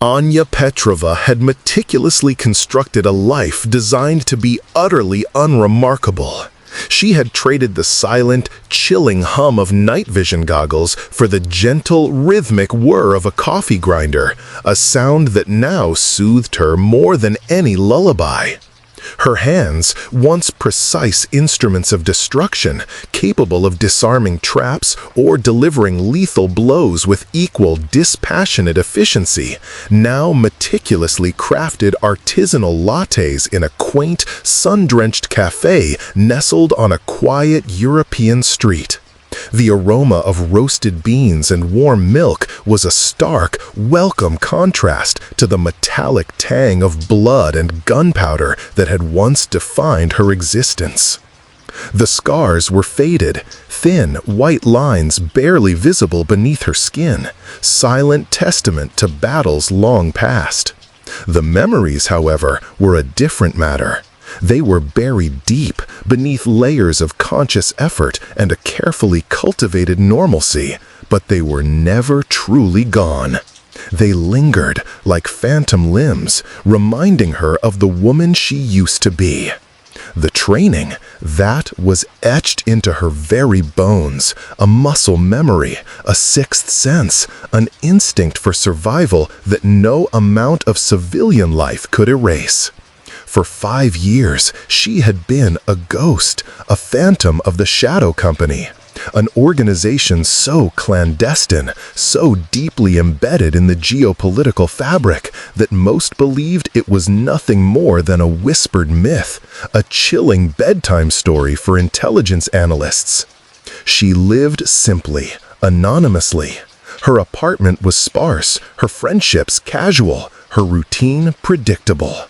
Anya Petrova had meticulously constructed a life designed to be utterly unremarkable. She had traded the silent, chilling hum of night vision goggles for the gentle, rhythmic whir of a coffee grinder, a sound that now soothed her more than any lullaby. Her hands, once precise instruments of destruction, capable of disarming traps or delivering lethal blows with equal dispassionate efficiency, now meticulously crafted artisanal lattes in a quaint, sun-drenched cafe nestled on a quiet European street. The aroma of roasted beans and warm milk was a stark, welcome contrast to the metallic tang of blood and gunpowder that had once defined her existence. The scars were faded, thin, white lines barely visible beneath her skin, silent testament to battles long past. The memories, however, were a different matter. They were buried deep beneath layers of conscious effort and a carefully cultivated normalcy, but they were never truly gone. They lingered like phantom limbs, reminding her of the woman she used to be. The training, that was etched into her very bones, a muscle memory, a sixth sense, an instinct for survival that no amount of civilian life could erase. For 5 years, she had been a ghost, a phantom of the Shadow Company, an organization so clandestine, so deeply embedded in the geopolitical fabric that most believed it was nothing more than a whispered myth, a chilling bedtime story for intelligence analysts. She lived simply, anonymously. Her apartment was sparse, her friendships casual, her routine predictable.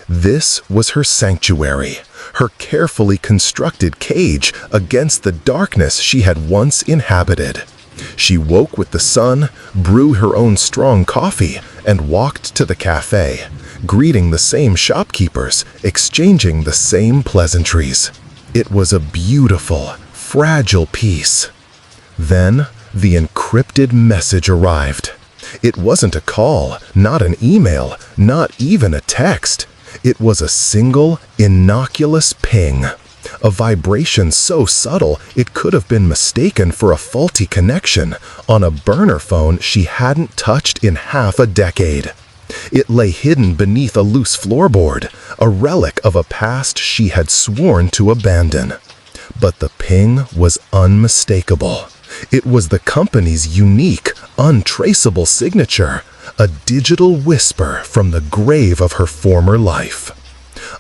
This was her sanctuary, her carefully constructed cage against the darkness she had once inhabited. She woke with the sun, brewed her own strong coffee, and walked to the cafe, greeting the same shopkeepers, exchanging the same pleasantries. It was a beautiful, fragile peace. Then, the encrypted message arrived. It wasn't a call, not an email, not even a text. It was a single, innocuous ping, a vibration so subtle it could have been mistaken for a faulty connection on a burner phone she hadn't touched in half a decade. It lay hidden beneath a loose floorboard, a relic of a past she had sworn to abandon. But the ping was unmistakable. It was the company's unique, untraceable signature, a digital whisper from the grave of her former life.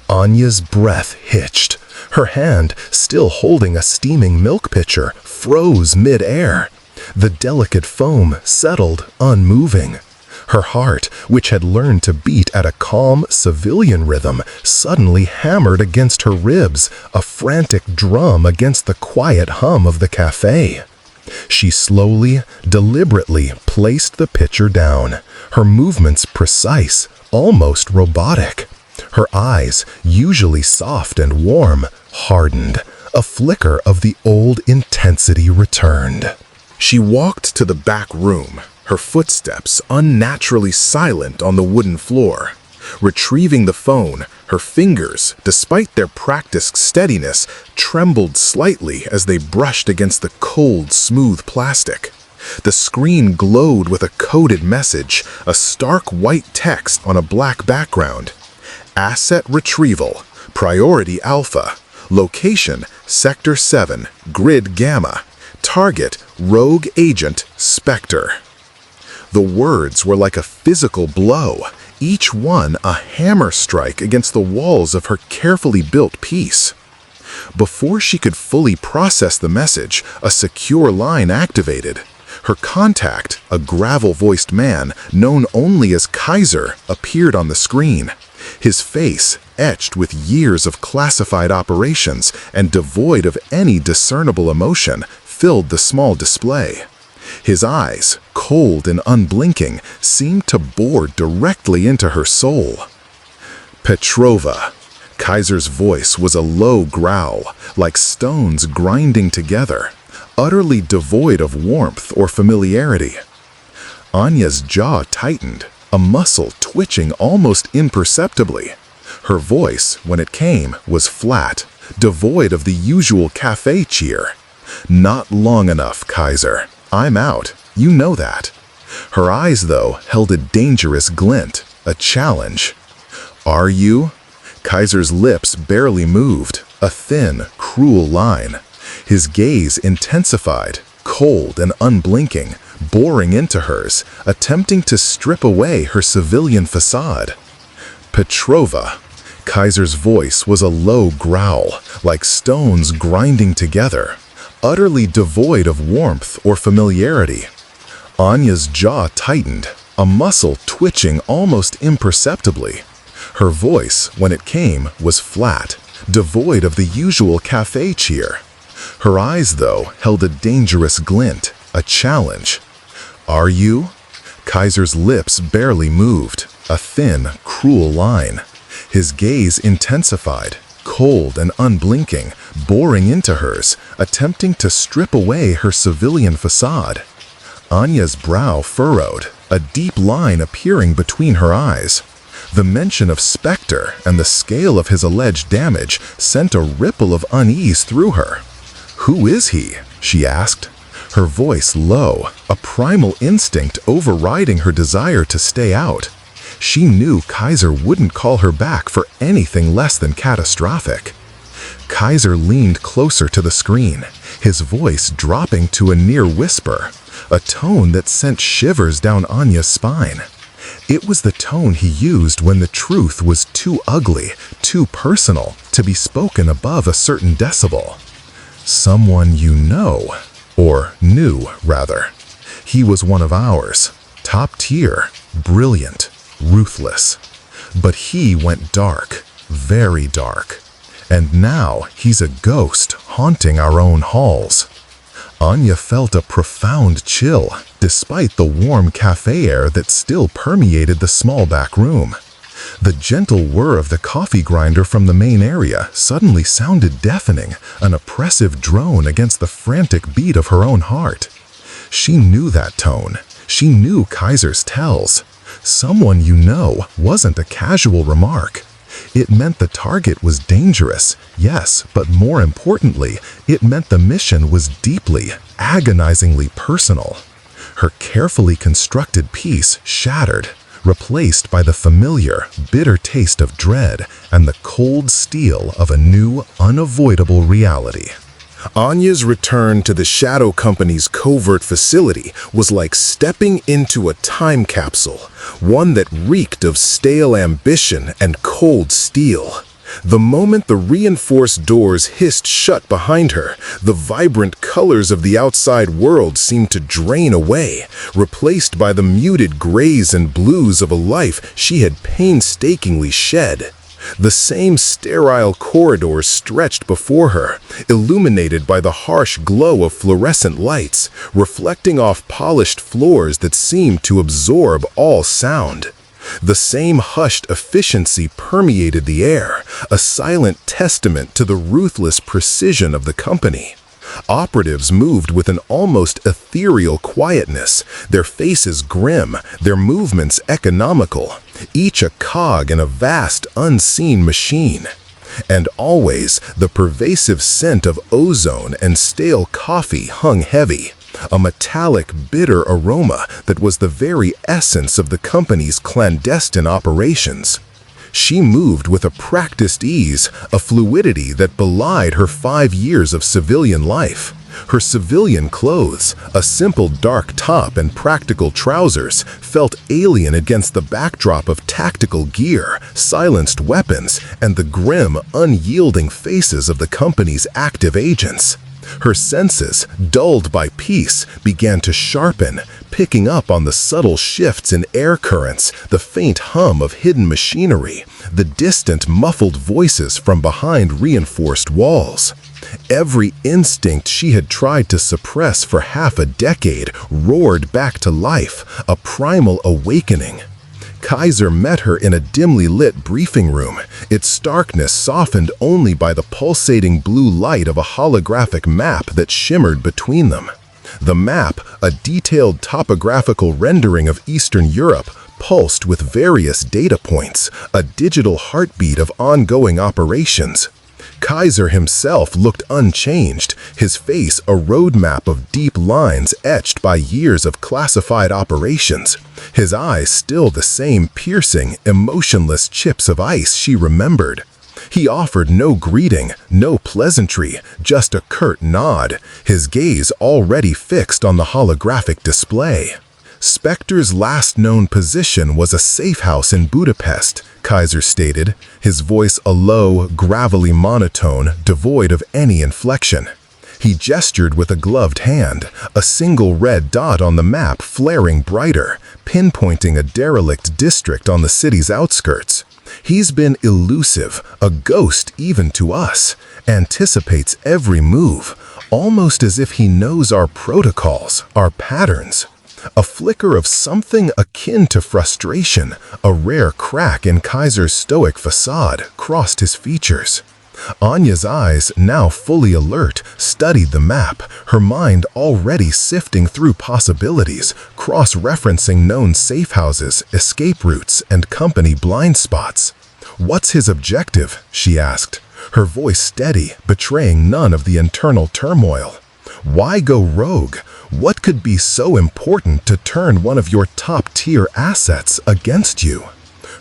Anya's breath hitched. Her hand, still holding a steaming milk pitcher, froze mid-air. The delicate foam settled, unmoving. Her heart, which had learned to beat at a calm, civilian rhythm, suddenly hammered against her ribs, a frantic drum against the quiet hum of the cafe. She slowly, deliberately placed the pitcher down, her movements precise, almost robotic. Her eyes, usually soft and warm, hardened. A flicker of the old intensity returned. She walked to the back room, her footsteps unnaturally silent on the wooden floor. Retrieving the phone, her fingers, despite their practiced steadiness, trembled slightly as they brushed against the cold, smooth plastic. The screen glowed with a coded message, a stark white text on a black background. Asset retrieval, priority alpha, location, Sector 7, grid gamma, target, rogue agent, Specter. The words were like a physical blow, each one a hammer strike against the walls of her carefully built piece. Before she could fully process the message, a secure line activated. Her contact, a gravel-voiced man known only as Kaiser, appeared on the screen. His face, etched with years of classified operations and devoid of any discernible emotion, filled the small display. His eyes, cold and unblinking, seemed to bore directly into her soul. Petrova. Kaiser's voice was a low growl, like stones grinding together, utterly devoid of warmth or familiarity. Anya's jaw tightened. a muscle twitching almost imperceptibly. Her voice, when it came, was flat, devoid of the usual cafe cheer. "Not long enough, Kaiser. I'm out. You know that." Her eyes, though, held a dangerous glint, a challenge. "Are you?" Kaiser's lips barely moved, a thin, cruel line. His gaze intensified, cold and unblinking, boring into hers, attempting to strip away her civilian facade. "Petrova." Kaiser's voice was a low growl, like stones grinding together, utterly devoid of warmth or familiarity. Anya's jaw tightened, a muscle twitching almost imperceptibly. Her voice, when it came, was flat, devoid of the usual cafe cheer. Her eyes, though, held a dangerous glint, a challenge. "Are you?" Kaiser's lips barely moved, a thin, cruel line. His gaze intensified, cold and unblinking, boring into hers, attempting to strip away her civilian facade. Anya's brow furrowed, a deep line appearing between her eyes. The mention of Specter and the scale of his alleged damage sent a ripple of unease through her. "Who is he?" she asked, her voice low, a primal instinct overriding her desire to stay out. She knew Kaiser wouldn't call her back for anything less than catastrophic. Kaiser leaned closer to the screen, his voice dropping to a near whisper, a tone that sent shivers down Anya's spine. It was the tone he used when the truth was too ugly, too personal, to be spoken above a certain decibel. "Someone you know," or knew, rather. He was one of ours, top tier, brilliant, ruthless. But he went dark, very dark. And now he's a ghost haunting our own halls. Anya felt a profound chill, despite the warm cafe air that still permeated the small back room. The gentle whir of the coffee grinder from the main area suddenly sounded deafening, an oppressive drone against the frantic beat of her own heart. She knew that tone. She knew Kaiser's tells. "Someone you know" wasn't a casual remark. It meant the target was dangerous, yes, but more importantly, it meant the mission was deeply, agonizingly personal. Her carefully constructed peace shattered, replaced by the familiar, bitter taste of dread and the cold steel of a new, unavoidable reality. Anya's return to the Shadow Company's covert facility was like stepping into a time capsule, one that reeked of stale ambition and cold steel. The moment the reinforced doors hissed shut behind her, the vibrant colors of the outside world seemed to drain away, replaced by the muted grays and blues of a life she had painstakingly shed. The same sterile corridors stretched before her, illuminated by the harsh glow of fluorescent lights, reflecting off polished floors that seemed to absorb all sound. The same hushed efficiency permeated the air, a silent testament to the ruthless precision of the company. Operatives moved with an almost ethereal quietness, their faces grim, their movements economical, each a cog in a vast, unseen machine. And always, the pervasive scent of ozone and stale coffee hung heavy, a metallic, bitter aroma that was the very essence of the company's clandestine operations. She moved with a practiced ease, a fluidity that belied her 5 years of civilian life. Her civilian clothes, a simple dark top and practical trousers, felt alien against the backdrop of tactical gear, silenced weapons, and the grim, unyielding faces of the company's active agents. Her senses, dulled by peace, began to sharpen, picking up on the subtle shifts in air currents, the faint hum of hidden machinery, the distant, muffled voices from behind reinforced walls. Every instinct she had tried to suppress for half a decade roared back to life, a primal awakening. Kaiser met her in a dimly lit briefing room, its starkness softened only by the pulsating blue light of a holographic map that shimmered between them. The map, a detailed topographical rendering of Eastern Europe, pulsed with various data points, a digital heartbeat of ongoing operations. Kaiser himself looked unchanged, his face a roadmap of deep lines etched by years of classified operations, his eyes still the same piercing, emotionless chips of ice she remembered. He offered no greeting, no pleasantry, just a curt nod, his gaze already fixed on the holographic display. Specter's last known position was a safe house in Budapest, Kaiser stated, his voice a low, gravelly monotone devoid of any inflection. He gestured with a gloved hand, a single red dot on the map flaring brighter, pinpointing a derelict district on the city's outskirts. He's been elusive, a ghost even to us, anticipates every move, almost as if he knows our protocols, our patterns. A flicker of something akin to frustration, a rare crack in Kaiser's stoic facade, crossed his features. Anya's eyes, now fully alert, studied the map, her mind already sifting through possibilities, cross-referencing known safe houses, escape routes, and company blind spots. "What's his objective?" she asked, her voice steady, betraying none of the internal turmoil. "Why go rogue? What could be so important to turn one of your top-tier assets against you?"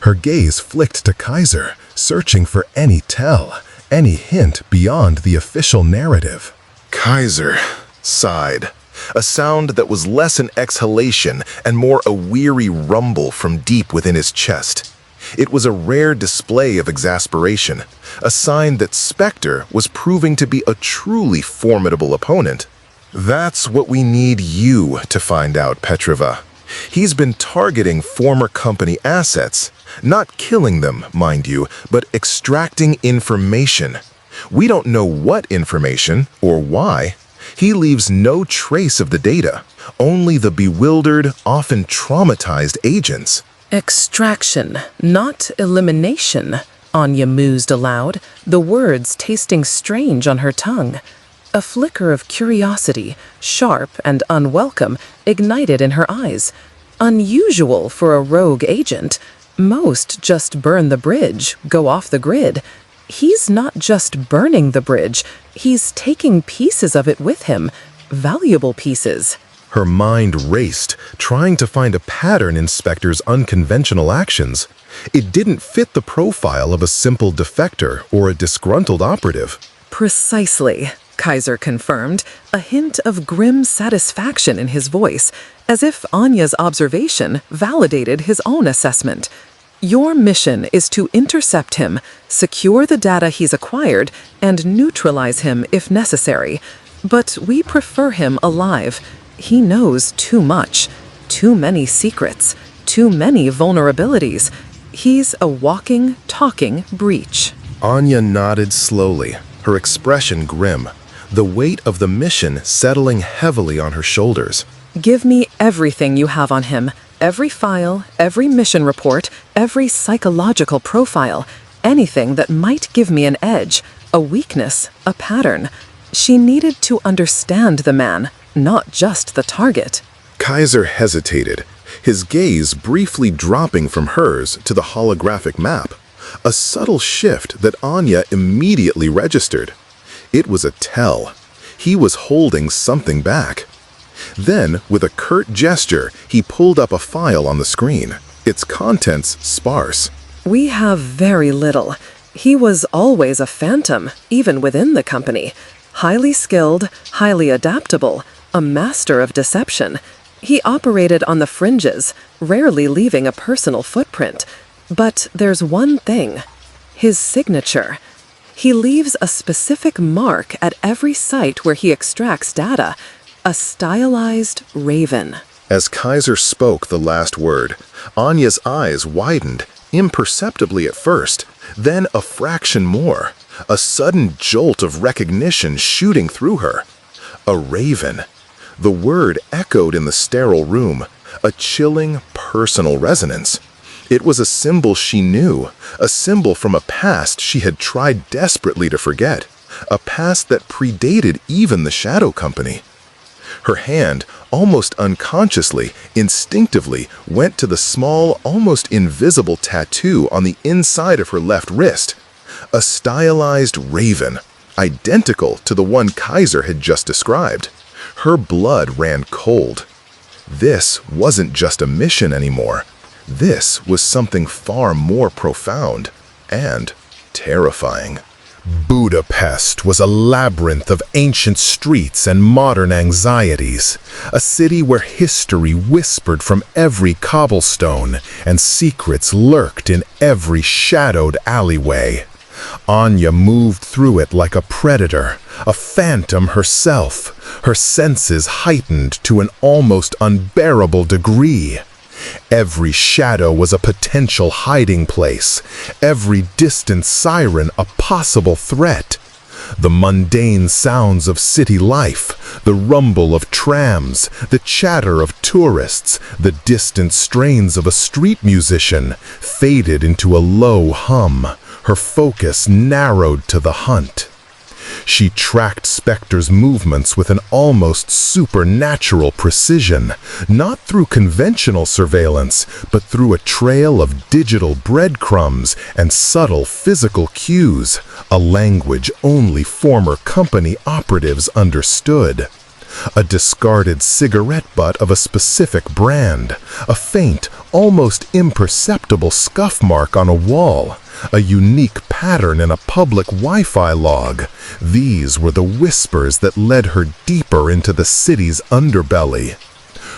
Her gaze flicked to Kaiser, searching for any tell, any hint beyond the official narrative. Kaiser sighed, a sound that was less an exhalation and more a weary rumble from deep within his chest. It was a rare display of exasperation, a sign that Specter was proving to be a truly formidable opponent. "That's what we need you to find out, Petrova. He's been targeting former company assets, not killing them, mind you, but extracting information. We don't know what information or why. He leaves no trace of the data, only the bewildered, often traumatized agents." Extraction, not elimination, Anya mused aloud, the words tasting strange on her tongue. A flicker of curiosity, sharp and unwelcome, ignited in her eyes. Unusual for a rogue agent. Most just burn the bridge, go off the grid. He's not just burning the bridge, he's taking pieces of it with him, valuable pieces. Her mind raced, trying to find a pattern in Specter's unconventional actions. It didn't fit the profile of a simple defector or a disgruntled operative. Precisely, Kaiser confirmed, a hint of grim satisfaction in his voice, as if Anya's observation validated his own assessment. Your mission is to intercept him, secure the data he's acquired, and neutralize him if necessary. But we prefer him alive. He knows too much, too many secrets, too many vulnerabilities. He's a walking, talking breach. Anya nodded slowly, her expression grim, the weight of the mission settling heavily on her shoulders. Give me everything you have on him, every file, every mission report, every psychological profile, anything that might give me an edge, a weakness, a pattern. She needed to understand the man, not just the target. Kaiser hesitated, his gaze briefly dropping from hers to the holographic map, a subtle shift that Anya immediately registered. It was a tell. He was holding something back. Then, with a curt gesture, he pulled up a file on the screen, its contents sparse. We have very little. He was always a phantom, even within the company. Highly skilled, highly adaptable, a master of deception. He operated on the fringes, rarely leaving a personal footprint. But there's one thing. His signature. He leaves a specific mark at every site where he extracts data. A stylized raven. As Kaiser spoke the last word, Anya's eyes widened, imperceptibly at first, then a fraction more, a sudden jolt of recognition shooting through her. A raven. The word echoed in the sterile room, a chilling, personal resonance. It was a symbol she knew, a symbol from a past she had tried desperately to forget, a past that predated even the Shadow Company. Her hand, almost unconsciously, instinctively, went to the small, almost invisible tattoo on the inside of her left wrist. A stylized raven, identical to the one Kaiser had just described. Her blood ran cold. This wasn't just a mission anymore. This was something far more profound and terrifying. Budapest was a labyrinth of ancient streets and modern anxieties, a city where history whispered from every cobblestone and secrets lurked in every shadowed alleyway. Anya moved through it like a predator, a phantom herself, her senses heightened to an almost unbearable degree. Every shadow was a potential hiding place, every distant siren a possible threat. The mundane sounds of city life, the rumble of trams, the chatter of tourists, the distant strains of a street musician, faded into a low hum. Her focus narrowed to the hunt. She tracked Specter's movements with an almost supernatural precision, not through conventional surveillance, but through a trail of digital breadcrumbs and subtle physical cues, a language only former company operatives understood. A discarded cigarette butt of a specific brand, a faint, almost imperceptible scuff mark on a wall, a unique pattern in a public Wi-Fi log. These were the whispers that led her deeper into the city's underbelly.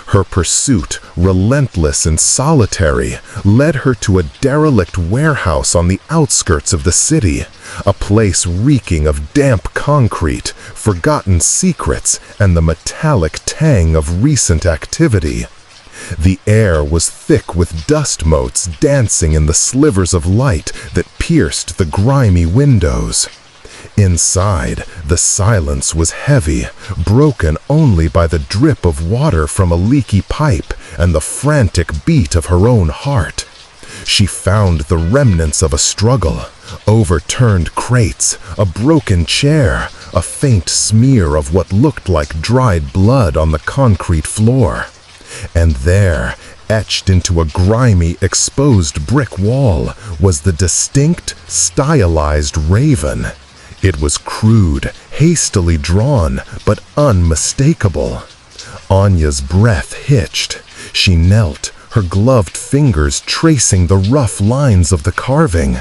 Her pursuit, relentless and solitary, led her to a derelict warehouse on the outskirts of the city, a place reeking of damp concrete, forgotten secrets, and the metallic tang of recent activity. The air was thick with dust motes dancing in the slivers of light that pierced the grimy windows. Inside, the silence was heavy, broken only by the drip of water from a leaky pipe and the frantic beat of her own heart. She found the remnants of a struggle, overturned crates, a broken chair, a faint smear of what looked like dried blood on the concrete floor. And there, etched into a grimy, exposed brick wall, was the distinct, stylized raven. It was crude, hastily drawn, but unmistakable. Anya's breath hitched. She knelt, her gloved fingers tracing the rough lines of the carving.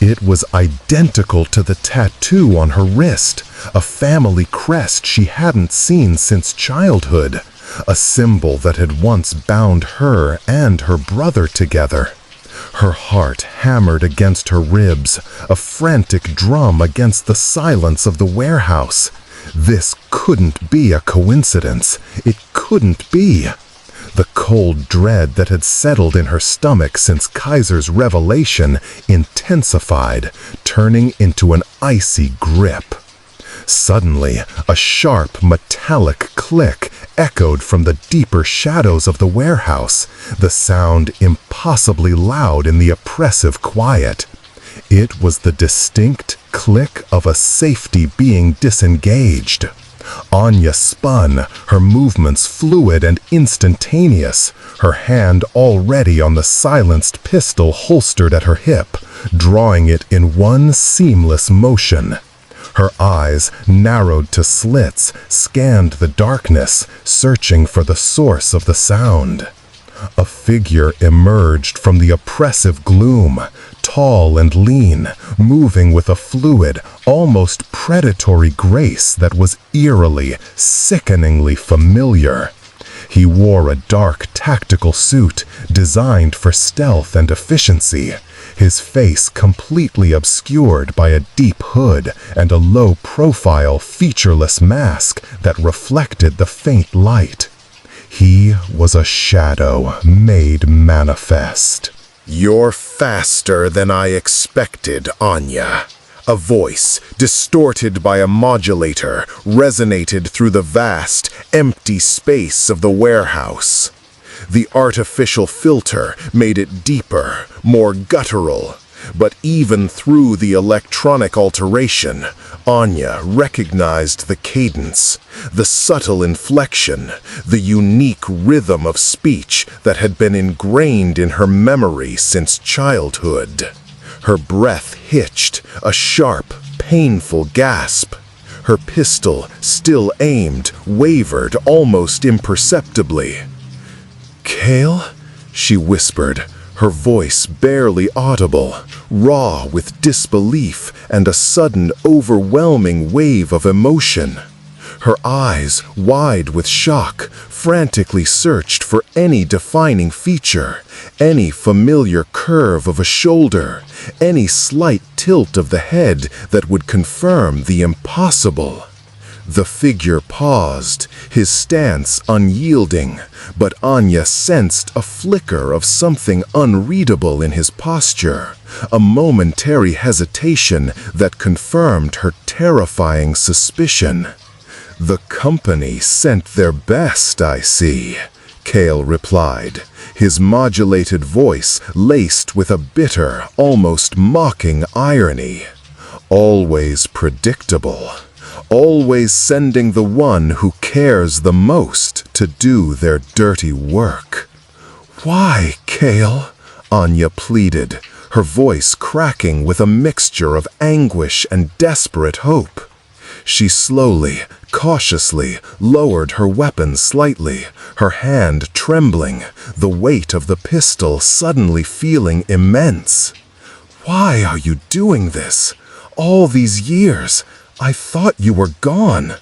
It was identical to the tattoo on her wrist, a family crest she hadn't seen since childhood, a symbol that had once bound her and her brother together. Her heart hammered against her ribs, a frantic drum against the silence of the warehouse. This couldn't be a coincidence. It couldn't be. The cold dread that had settled in her stomach since Kaiser's revelation intensified, turning into an icy grip. Suddenly, a sharp, metallic click echoed from the deeper shadows of the warehouse, the sound impossibly loud in the oppressive quiet. It was the distinct click of a safety being disengaged. Anya spun, her movements fluid and instantaneous, her hand already on the silenced pistol holstered at her hip, drawing it in one seamless motion. Her eyes, narrowed to slits, scanned the darkness, searching for the source of the sound. A figure emerged from the oppressive gloom, tall and lean, moving with a fluid, almost predatory grace that was eerily, sickeningly familiar. He wore a dark tactical suit designed for stealth and efficiency, his face completely obscured by a deep hood and a low-profile, featureless mask that reflected the faint light. He was a shadow made manifest. "You're faster than I expected, Anya." A voice, distorted by a modulator, resonated through the vast, empty space of the warehouse. The artificial filter made it deeper, more guttural. But even through the electronic alteration, Anya recognized the cadence, the subtle inflection, the unique rhythm of speech that had been ingrained in her memory since childhood. Her breath hitched, a sharp, painful gasp. Her pistol, still aimed, wavered almost imperceptibly. "Kael?" she whispered, her voice barely audible, raw with disbelief and a sudden overwhelming wave of emotion. Her eyes, wide with shock, frantically searched for any defining feature, any familiar curve of a shoulder, any slight tilt of the head that would confirm the impossible. The figure paused, his stance unyielding, but Anya sensed a flicker of something unreadable in his posture, a momentary hesitation that confirmed her terrifying suspicion. "The company sent their best, I see," Kael replied, his modulated voice laced with a bitter, almost mocking irony. "Always predictable. Always sending the one who cares the most to do their dirty work." "Why, Kael?" Anya pleaded, her voice cracking with a mixture of anguish and desperate hope. She slowly, cautiously lowered her weapon slightly, her hand trembling, the weight of the pistol suddenly feeling immense. "Why are you doing this? All these years, I thought you were gone,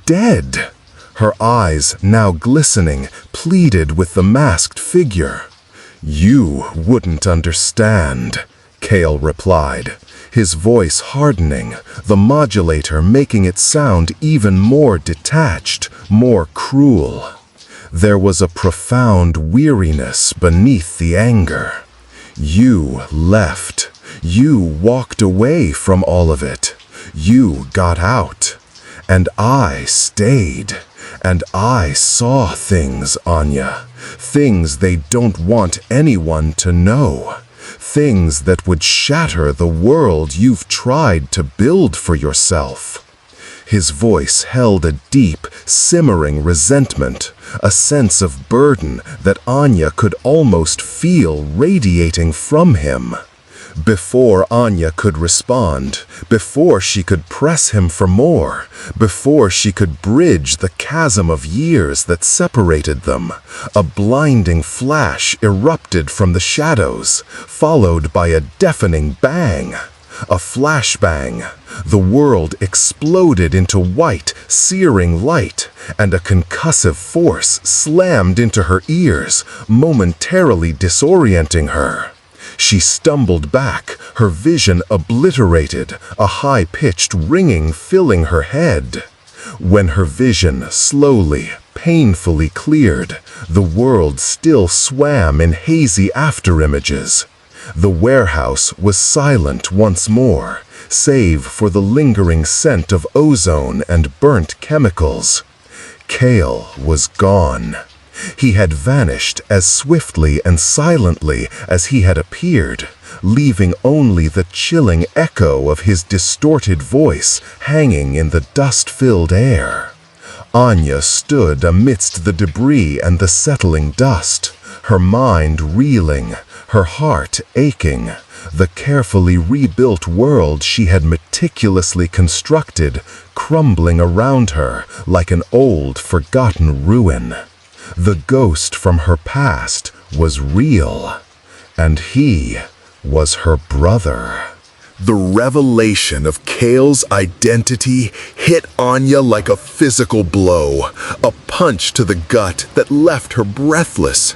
dead." Her eyes, now glistening, pleaded with the masked figure. "You wouldn't understand," Kael replied, his voice hardening, the modulator making it sound even more detached, more cruel. There was a profound weariness beneath the anger. "You left. You walked away from all of it. You got out. And I stayed. And I saw things, Anya. Things they don't want anyone to know. Things that would shatter the world you've tried to build for yourself." His voice held a deep, simmering resentment, a sense of burden that Anya could almost feel radiating from him. Before Anya could respond, before she could press him for more, before she could bridge the chasm of years that separated them, a blinding flash erupted from the shadows, followed by a deafening bang. A flashbang. The world exploded into white, searing light, and a concussive force slammed into her ears, momentarily disorienting her. She stumbled back, her vision obliterated, a high-pitched ringing filling her head. When her vision slowly, painfully cleared, the world still swam in hazy afterimages. The warehouse was silent once more, save for the lingering scent of ozone and burnt chemicals. Kael was gone. He had vanished as swiftly and silently as he had appeared, leaving only the chilling echo of his distorted voice hanging in the dust-filled air. Anya stood amidst the debris and the settling dust, her mind reeling, her heart aching, the carefully rebuilt world she had meticulously constructed crumbling around her like an old, forgotten ruin. The ghost from her past was real, and he was her brother. The revelation of Kael's identity hit Anya like a physical blow, a punch to the gut that left her breathless.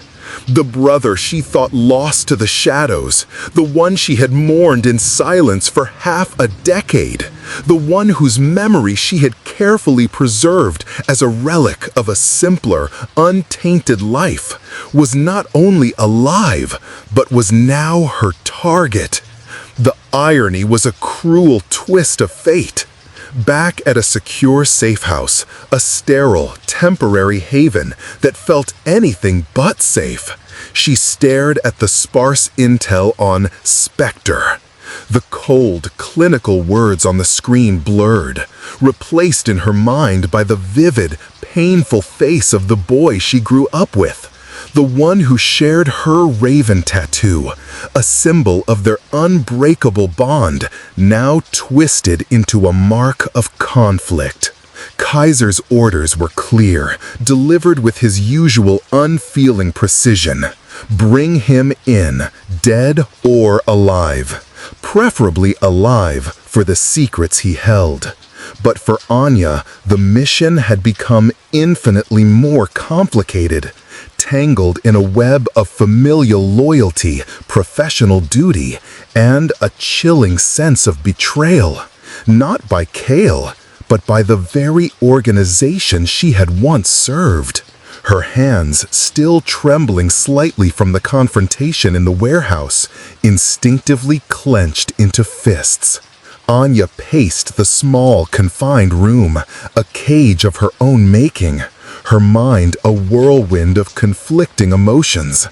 The brother she thought lost to the shadows, the one she had mourned in silence for half a decade, the one whose memory she had carefully preserved as a relic of a simpler, untainted life, was not only alive, but was now her target. The irony was a cruel twist of fate. Back at a secure safe house, a sterile, temporary haven that felt anything but safe, she stared at the sparse intel on Specter, The cold, clinical words on the screen blurred, replaced in her mind by the vivid, painful face of the boy she grew up with, the one who shared her raven tattoo, a symbol of their unbreakable bond, now twisted into a mark of conflict. Kaiser's orders were clear, delivered with his usual unfeeling precision. Bring him in, dead or alive. Preferably alive for the secrets he held. But for Anya, the mission had become infinitely more complicated, tangled in a web of familial loyalty, professional duty, and a chilling sense of betrayal, not by Kael, but by the very organization she had once served. Her hands, still trembling slightly from the confrontation in the warehouse, instinctively clenched into fists. Anya paced the small, confined room, a cage of her own making, her mind a whirlwind of conflicting emotions.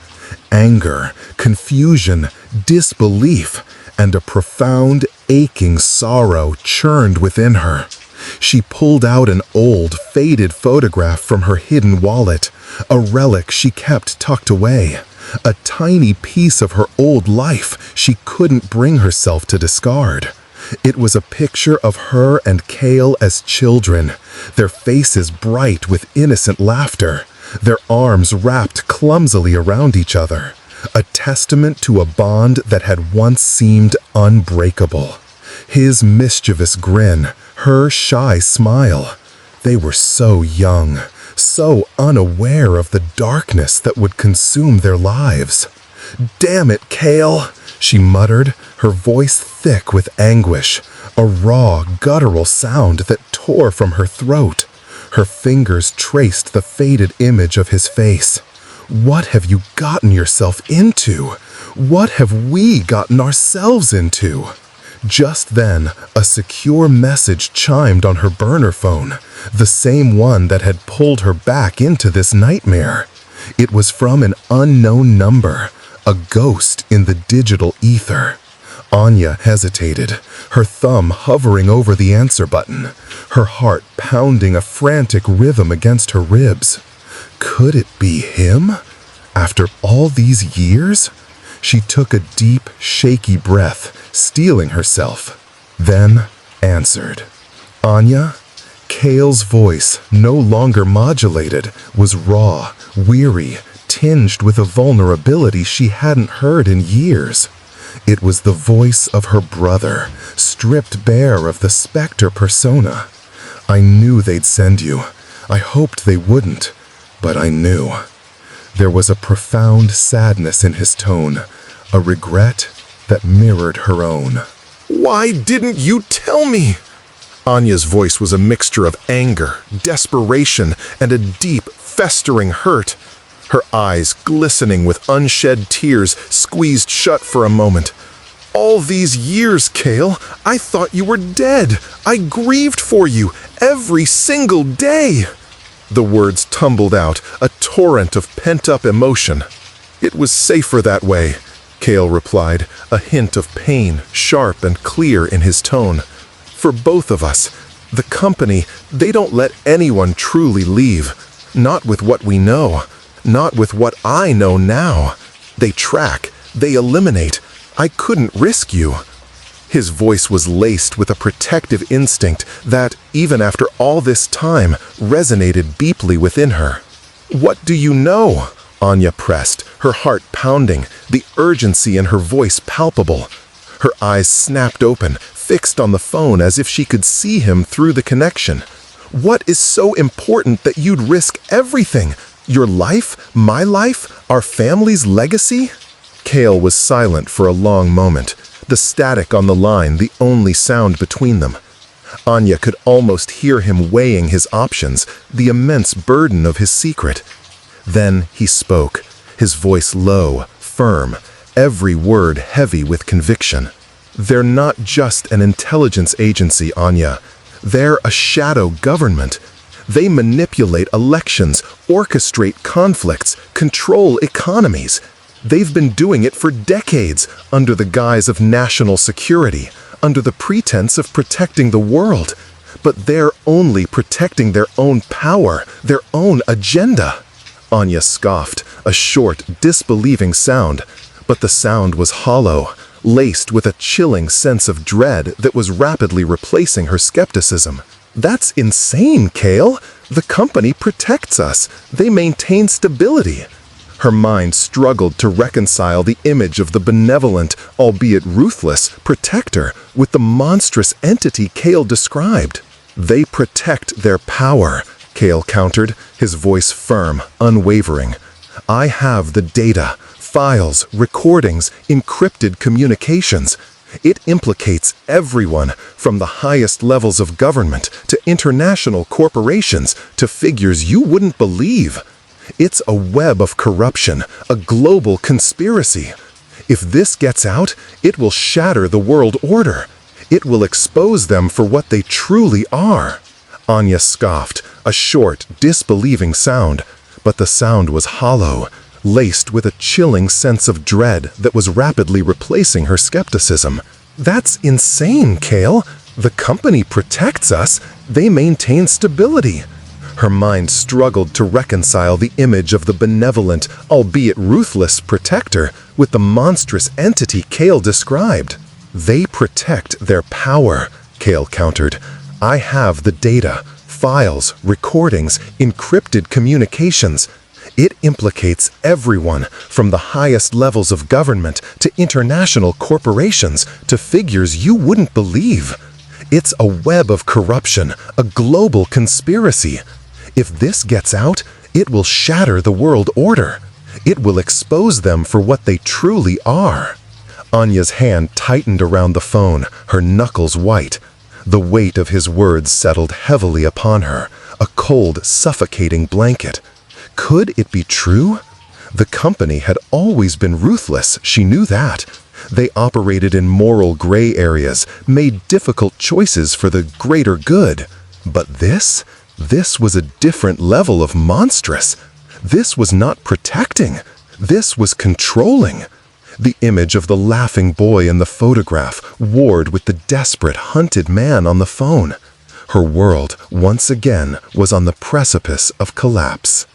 Anger, confusion, disbelief, and a profound, aching sorrow churned within her. She pulled out an old, faded photograph from her hidden wallet, a relic she kept tucked away, a tiny piece of her old life she couldn't bring herself to discard. It was a picture of her and Kael as children, their faces bright with innocent laughter, their arms wrapped clumsily around each other, a testament to a bond that had once seemed unbreakable. His mischievous grin, her shy smile. They were so young, so unaware of the darkness that would consume their lives. "Damn it, Kael," she muttered, her voice thick with anguish, a raw, guttural sound that tore from her throat. Her fingers traced the faded image of his face. What have you gotten yourself into? What have we gotten ourselves into? Just then, a secure message chimed on her burner phone, the same one that had pulled her back into this nightmare. It was from an unknown number, a ghost in the digital ether. Anya hesitated, her thumb hovering over the answer button, her heart pounding a frantic rhythm against her ribs. Could it be him? After all these years? She took a deep, shaky breath, steeling herself, then answered. Anya? Kael's voice, no longer modulated, was raw, weary, tinged with a vulnerability she hadn't heard in years. It was the voice of her brother, stripped bare of the Specter persona. I knew they'd send you. I hoped they wouldn't, but I knew. There was a profound sadness in his tone, a regret that mirrored her own. "Why didn't you tell me?" Anya's voice was a mixture of anger, desperation, and a deep, festering hurt. Her eyes, glistening with unshed tears, squeezed shut for a moment. "All these years, Kael, I thought you were dead. I grieved for you every single day." The words tumbled out, a torrent of pent-up emotion. "It was safer that way," Kael replied, a hint of pain, sharp and clear in his tone. "For both of us, the company, they don't let anyone truly leave. Not with what we know. Not with what I know now. They track. They eliminate. I couldn't risk you." His voice was laced with a protective instinct that, even after all this time, resonated deeply within her. "What do you know?" Anya pressed, her heart pounding, the urgency in her voice palpable. Her eyes snapped open, fixed on the phone as if she could see him through the connection. "What is so important that you'd risk everything? Your life, my life, our family's legacy?" Kael was silent for a long moment, the static on the line the only sound between them. Anya could almost hear him weighing his options, the immense burden of his secret. Then he spoke, his voice low, firm, every word heavy with conviction. "They're not just an intelligence agency, Anya. They're a shadow government. They manipulate elections, orchestrate conflicts, control economies. They've been doing it for decades, under the guise of national security, under the pretense of protecting the world. But they're only protecting their own power, their own agenda. Anya scoffed, a short, disbelieving sound, but the sound was hollow, laced with a chilling sense of dread that was rapidly replacing her skepticism. That's insane, Kael. The company protects us. They maintain stability. Her mind struggled to reconcile the image of the benevolent, albeit ruthless, protector with the monstrous entity Kael described. They protect their power, Kael countered, his voice firm, unwavering. I have the data, files, recordings, encrypted communications. It implicates everyone, from the highest levels of government to international corporations to figures you wouldn't believe. It's a web of corruption, a global conspiracy. If this gets out, it will shatter the world order. It will expose them for what they truly are. Anya scoffed, a short, disbelieving sound, but the sound was hollow, laced with a chilling sense of dread that was rapidly replacing her skepticism. That's insane, Kael. The company protects us. They maintain stability. Her mind struggled to reconcile the image of the benevolent, albeit ruthless, protector with the monstrous entity Kael described. They protect their power, Kael countered. I have the data, files, recordings, encrypted communications. It implicates everyone, from the highest levels of government to international corporations to figures you wouldn't believe. It's a web of corruption, a global conspiracy. If this gets out, it will shatter the world order. It will expose them for what they truly are. Anya's hand tightened around the phone, her knuckles white. The weight of his words settled heavily upon her, a cold, suffocating blanket. Could it be true? The company had always been ruthless, she knew that. They operated in moral gray areas, made difficult choices for the greater good. But this was a different level of monstrous. This was not protecting. This was controlling. The image of the laughing boy in the photograph warred with the desperate, hunted man on the phone. Her world, once again, was on the precipice of collapse.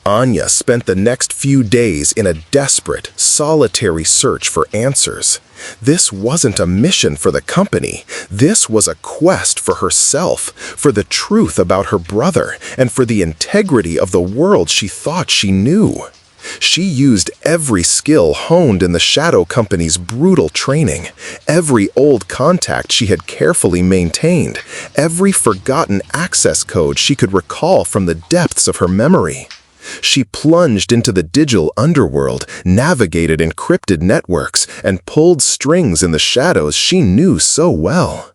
Anya spent the next few days in a desperate, solitary search for answers. This wasn't a mission for the company. This was a quest for herself, for the truth about her brother, and for the integrity of the world she thought she knew. She used every skill honed in the Shadow Company's brutal training, every old contact she had carefully maintained, every forgotten access code she could recall from the depths of her memory. She plunged into the digital underworld, navigated encrypted networks, and pulled strings in the shadows she knew so well.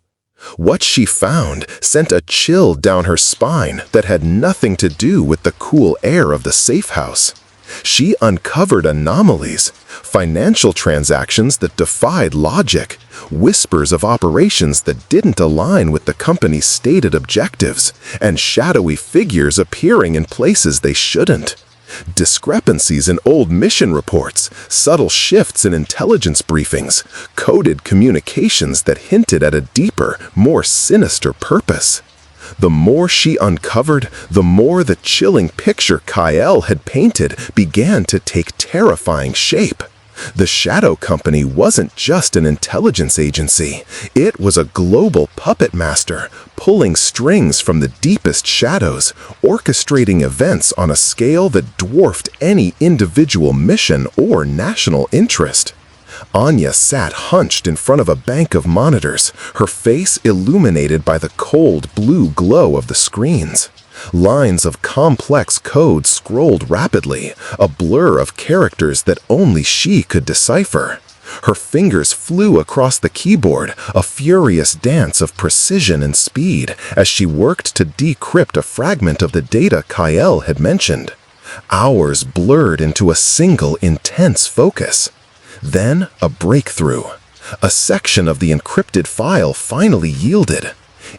What she found sent a chill down her spine that had nothing to do with the cool air of the safe house. She uncovered anomalies, financial transactions that defied logic, whispers of operations that didn't align with the company's stated objectives, and shadowy figures appearing in places they shouldn't. Discrepancies in old mission reports, subtle shifts in intelligence briefings, coded communications that hinted at a deeper, more sinister purpose. The more she uncovered, the more the chilling picture Kael had painted began to take terrifying shape. The Shadow Company wasn't just an intelligence agency. It was a global puppet master, pulling strings from the deepest shadows, orchestrating events on a scale that dwarfed any individual mission or national interest. Anya sat hunched in front of a bank of monitors, her face illuminated by the cold blue glow of the screens. Lines of complex code scrolled rapidly, a blur of characters that only she could decipher. Her fingers flew across the keyboard, a furious dance of precision and speed, as she worked to decrypt a fragment of the data Kael had mentioned. Hours blurred into a single intense focus. Then a breakthrough. A section of the encrypted file finally yielded.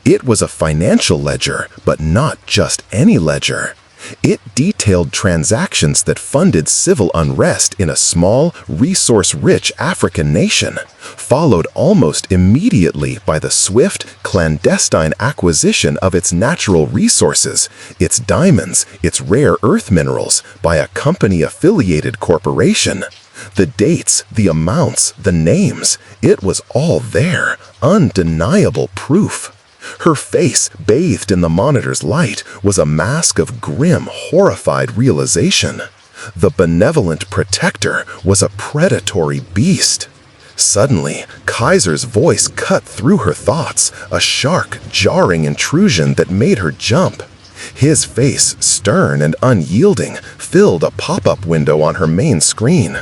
It was a financial ledger, but not just any ledger. It detailed transactions that funded civil unrest in a small, resource-rich African nation, followed almost immediately by the swift, clandestine acquisition of its natural resources, its diamonds, its rare earth minerals, by a company-affiliated corporation. The dates, the amounts, the names, it was all there, undeniable proof. Her face, bathed in the monitor's light, was a mask of grim, horrified realization. The benevolent protector was a predatory beast. Suddenly, Kaiser's voice cut through her thoughts, a sharp, jarring intrusion that made her jump. His face, stern and unyielding, filled a pop-up window on her main screen.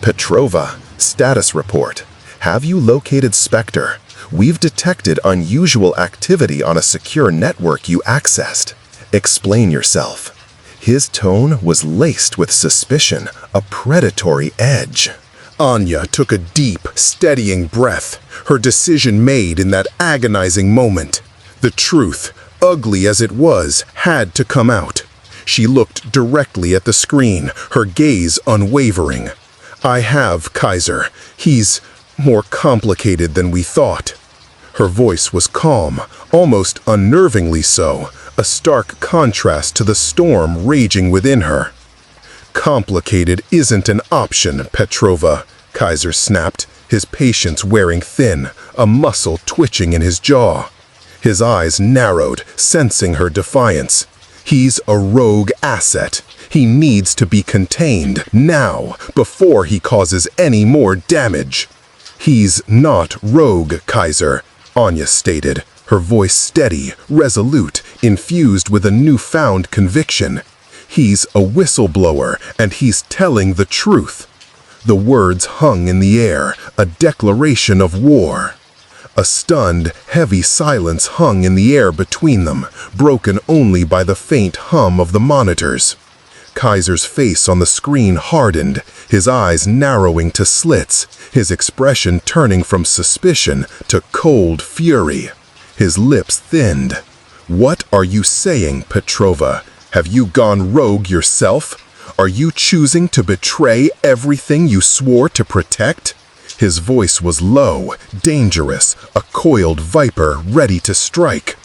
Petrova, status report. Have you located Specter? We've detected unusual activity on a secure network you accessed. Explain yourself. His tone was laced with suspicion, a predatory edge. Anya took a deep, steadying breath, her decision made in that agonizing moment. The truth, ugly as it was, had to come out. She looked directly at the screen, her gaze unwavering. I have Kaiser. He's more complicated than we thought. Her voice was calm, almost unnervingly so, a stark contrast to the storm raging within her. Complicated isn't an option, Petrova, Kaiser snapped, his patience wearing thin, a muscle twitching in his jaw. His eyes narrowed, sensing her defiance. He's a rogue asset. He needs to be contained, now, before he causes any more damage. He's not rogue, Kaiser, Anya stated, her voice steady, resolute, infused with a newfound conviction. He's a whistleblower, and he's telling the truth. The words hung in the air, a declaration of war. A stunned, heavy silence hung in the air between them, broken only by the faint hum of the monitors. Kaiser's face on the screen hardened, his eyes narrowing to slits, his expression turning from suspicion to cold fury. His lips thinned. What are you saying, Petrova? Have you gone rogue yourself? Are you choosing to betray everything you swore to protect? His voice was low, dangerous, a coiled viper ready to strike.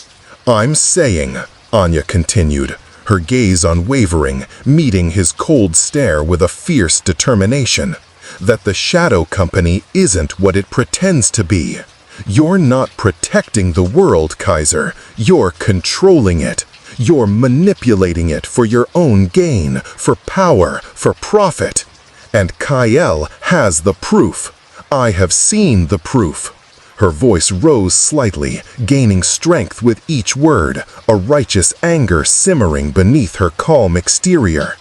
I'm saying, Anya continued, her gaze unwavering, meeting his cold stare with a fierce determination, that the Shadow Company isn't what it pretends to be. You're not protecting the world, Kaiser. You're controlling it. You're manipulating it for your own gain, for power, for profit. And Kael has the proof. I have seen the proof. Her voice rose slightly, gaining strength with each word, a righteous anger simmering beneath her calm exterior.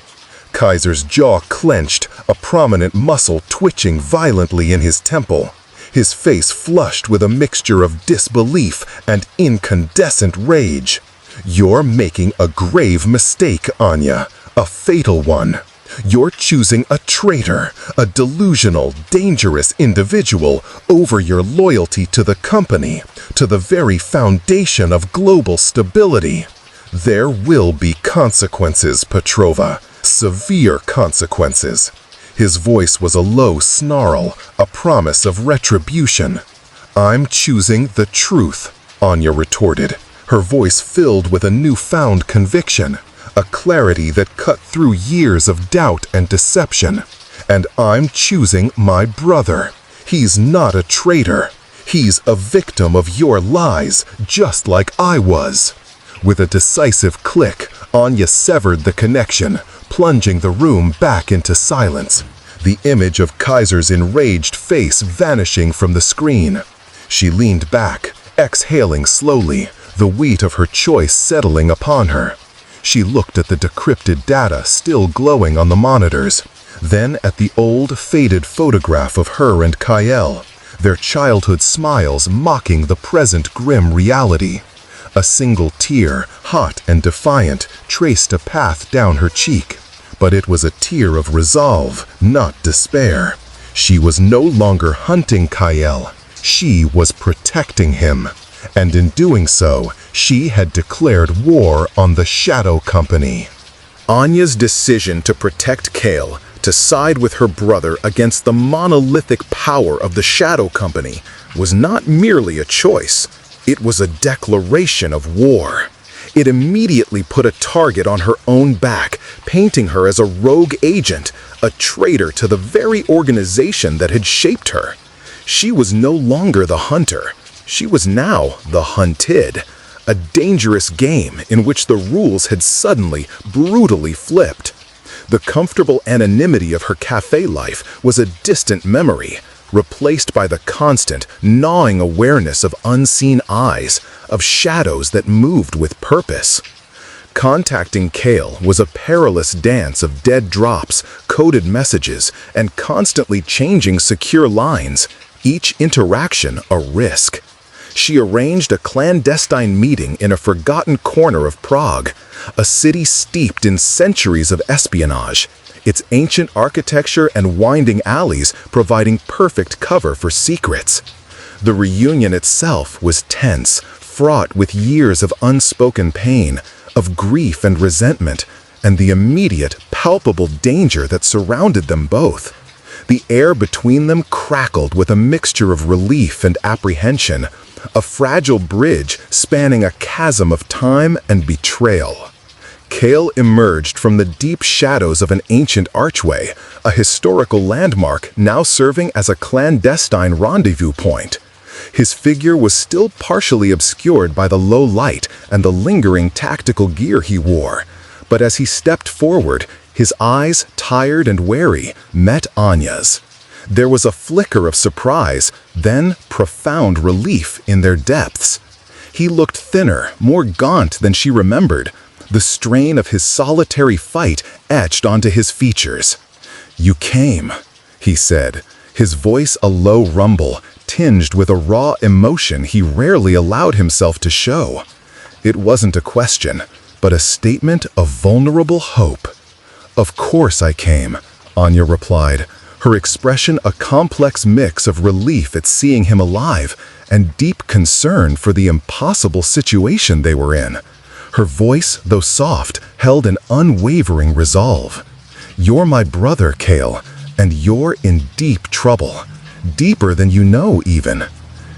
Kaiser's jaw clenched, a prominent muscle twitching violently in his temple. His face flushed with a mixture of disbelief and incandescent rage. You're making a grave mistake, Anya, a fatal one. You're choosing a traitor, a delusional, dangerous individual over your loyalty to the company, to the very foundation of global stability. There will be consequences, Petrova, severe consequences. His voice was a low snarl, a promise of retribution. I'm choosing the truth, Anya retorted, her voice filled with a newfound conviction, a clarity that cut through years of doubt and deception. And I'm choosing my brother. He's not a traitor. He's a victim of your lies, just like I was. With a decisive click, Anya severed the connection, plunging the room back into silence, the image of Kaiser's enraged face vanishing from the screen. She leaned back, exhaling slowly, the weight of her choice settling upon her. She looked at the decrypted data still glowing on the monitors, then at the old, faded photograph of her and Kael, their childhood smiles mocking the present grim reality. A single tear, hot and defiant, traced a path down her cheek, but it was a tear of resolve, not despair. She was no longer hunting Kael. She was protecting him. And in doing so, she had declared war on the Shadow Company. Anya's decision to protect Kael, to side with her brother against the monolithic power of the Shadow Company, was not merely a choice. It was a declaration of war. It immediately put a target on her own back, painting her as a rogue agent, a traitor to the very organization that had shaped her. She was no longer the hunter. She was now the hunted. A dangerous game in which the rules had suddenly, brutally flipped. The comfortable anonymity of her cafe life was a distant memory, replaced by the constant, gnawing awareness of unseen eyes, of shadows that moved with purpose. Contacting Kael was a perilous dance of dead drops, coded messages, and constantly changing secure lines, each interaction a risk. She arranged a clandestine meeting in a forgotten corner of Prague, a city steeped in centuries of espionage, its ancient architecture and winding alleys providing perfect cover for secrets. The reunion itself was tense, fraught with years of unspoken pain, of grief and resentment, and the immediate, palpable danger that surrounded them both. The air between them crackled with a mixture of relief and apprehension, a fragile bridge spanning a chasm of time and betrayal. Kael emerged from the deep shadows of an ancient archway, a historical landmark now serving as a clandestine rendezvous point. His figure was still partially obscured by the low light and the lingering tactical gear he wore, but as he stepped forward, his eyes, tired and wary, met Anya's. There was a flicker of surprise, then profound relief in their depths. He looked thinner, more gaunt than she remembered, the strain of his solitary fight etched onto his features. "You came," he said, his voice a low rumble, tinged with a raw emotion he rarely allowed himself to show. It wasn't a question, but a statement of vulnerable hope. "Of course I came," Anya replied, her expression a complex mix of relief at seeing him alive and deep concern for the impossible situation they were in. Her voice, though soft, held an unwavering resolve. "You're my brother, Kael, and you're in deep trouble. Deeper than you know, even."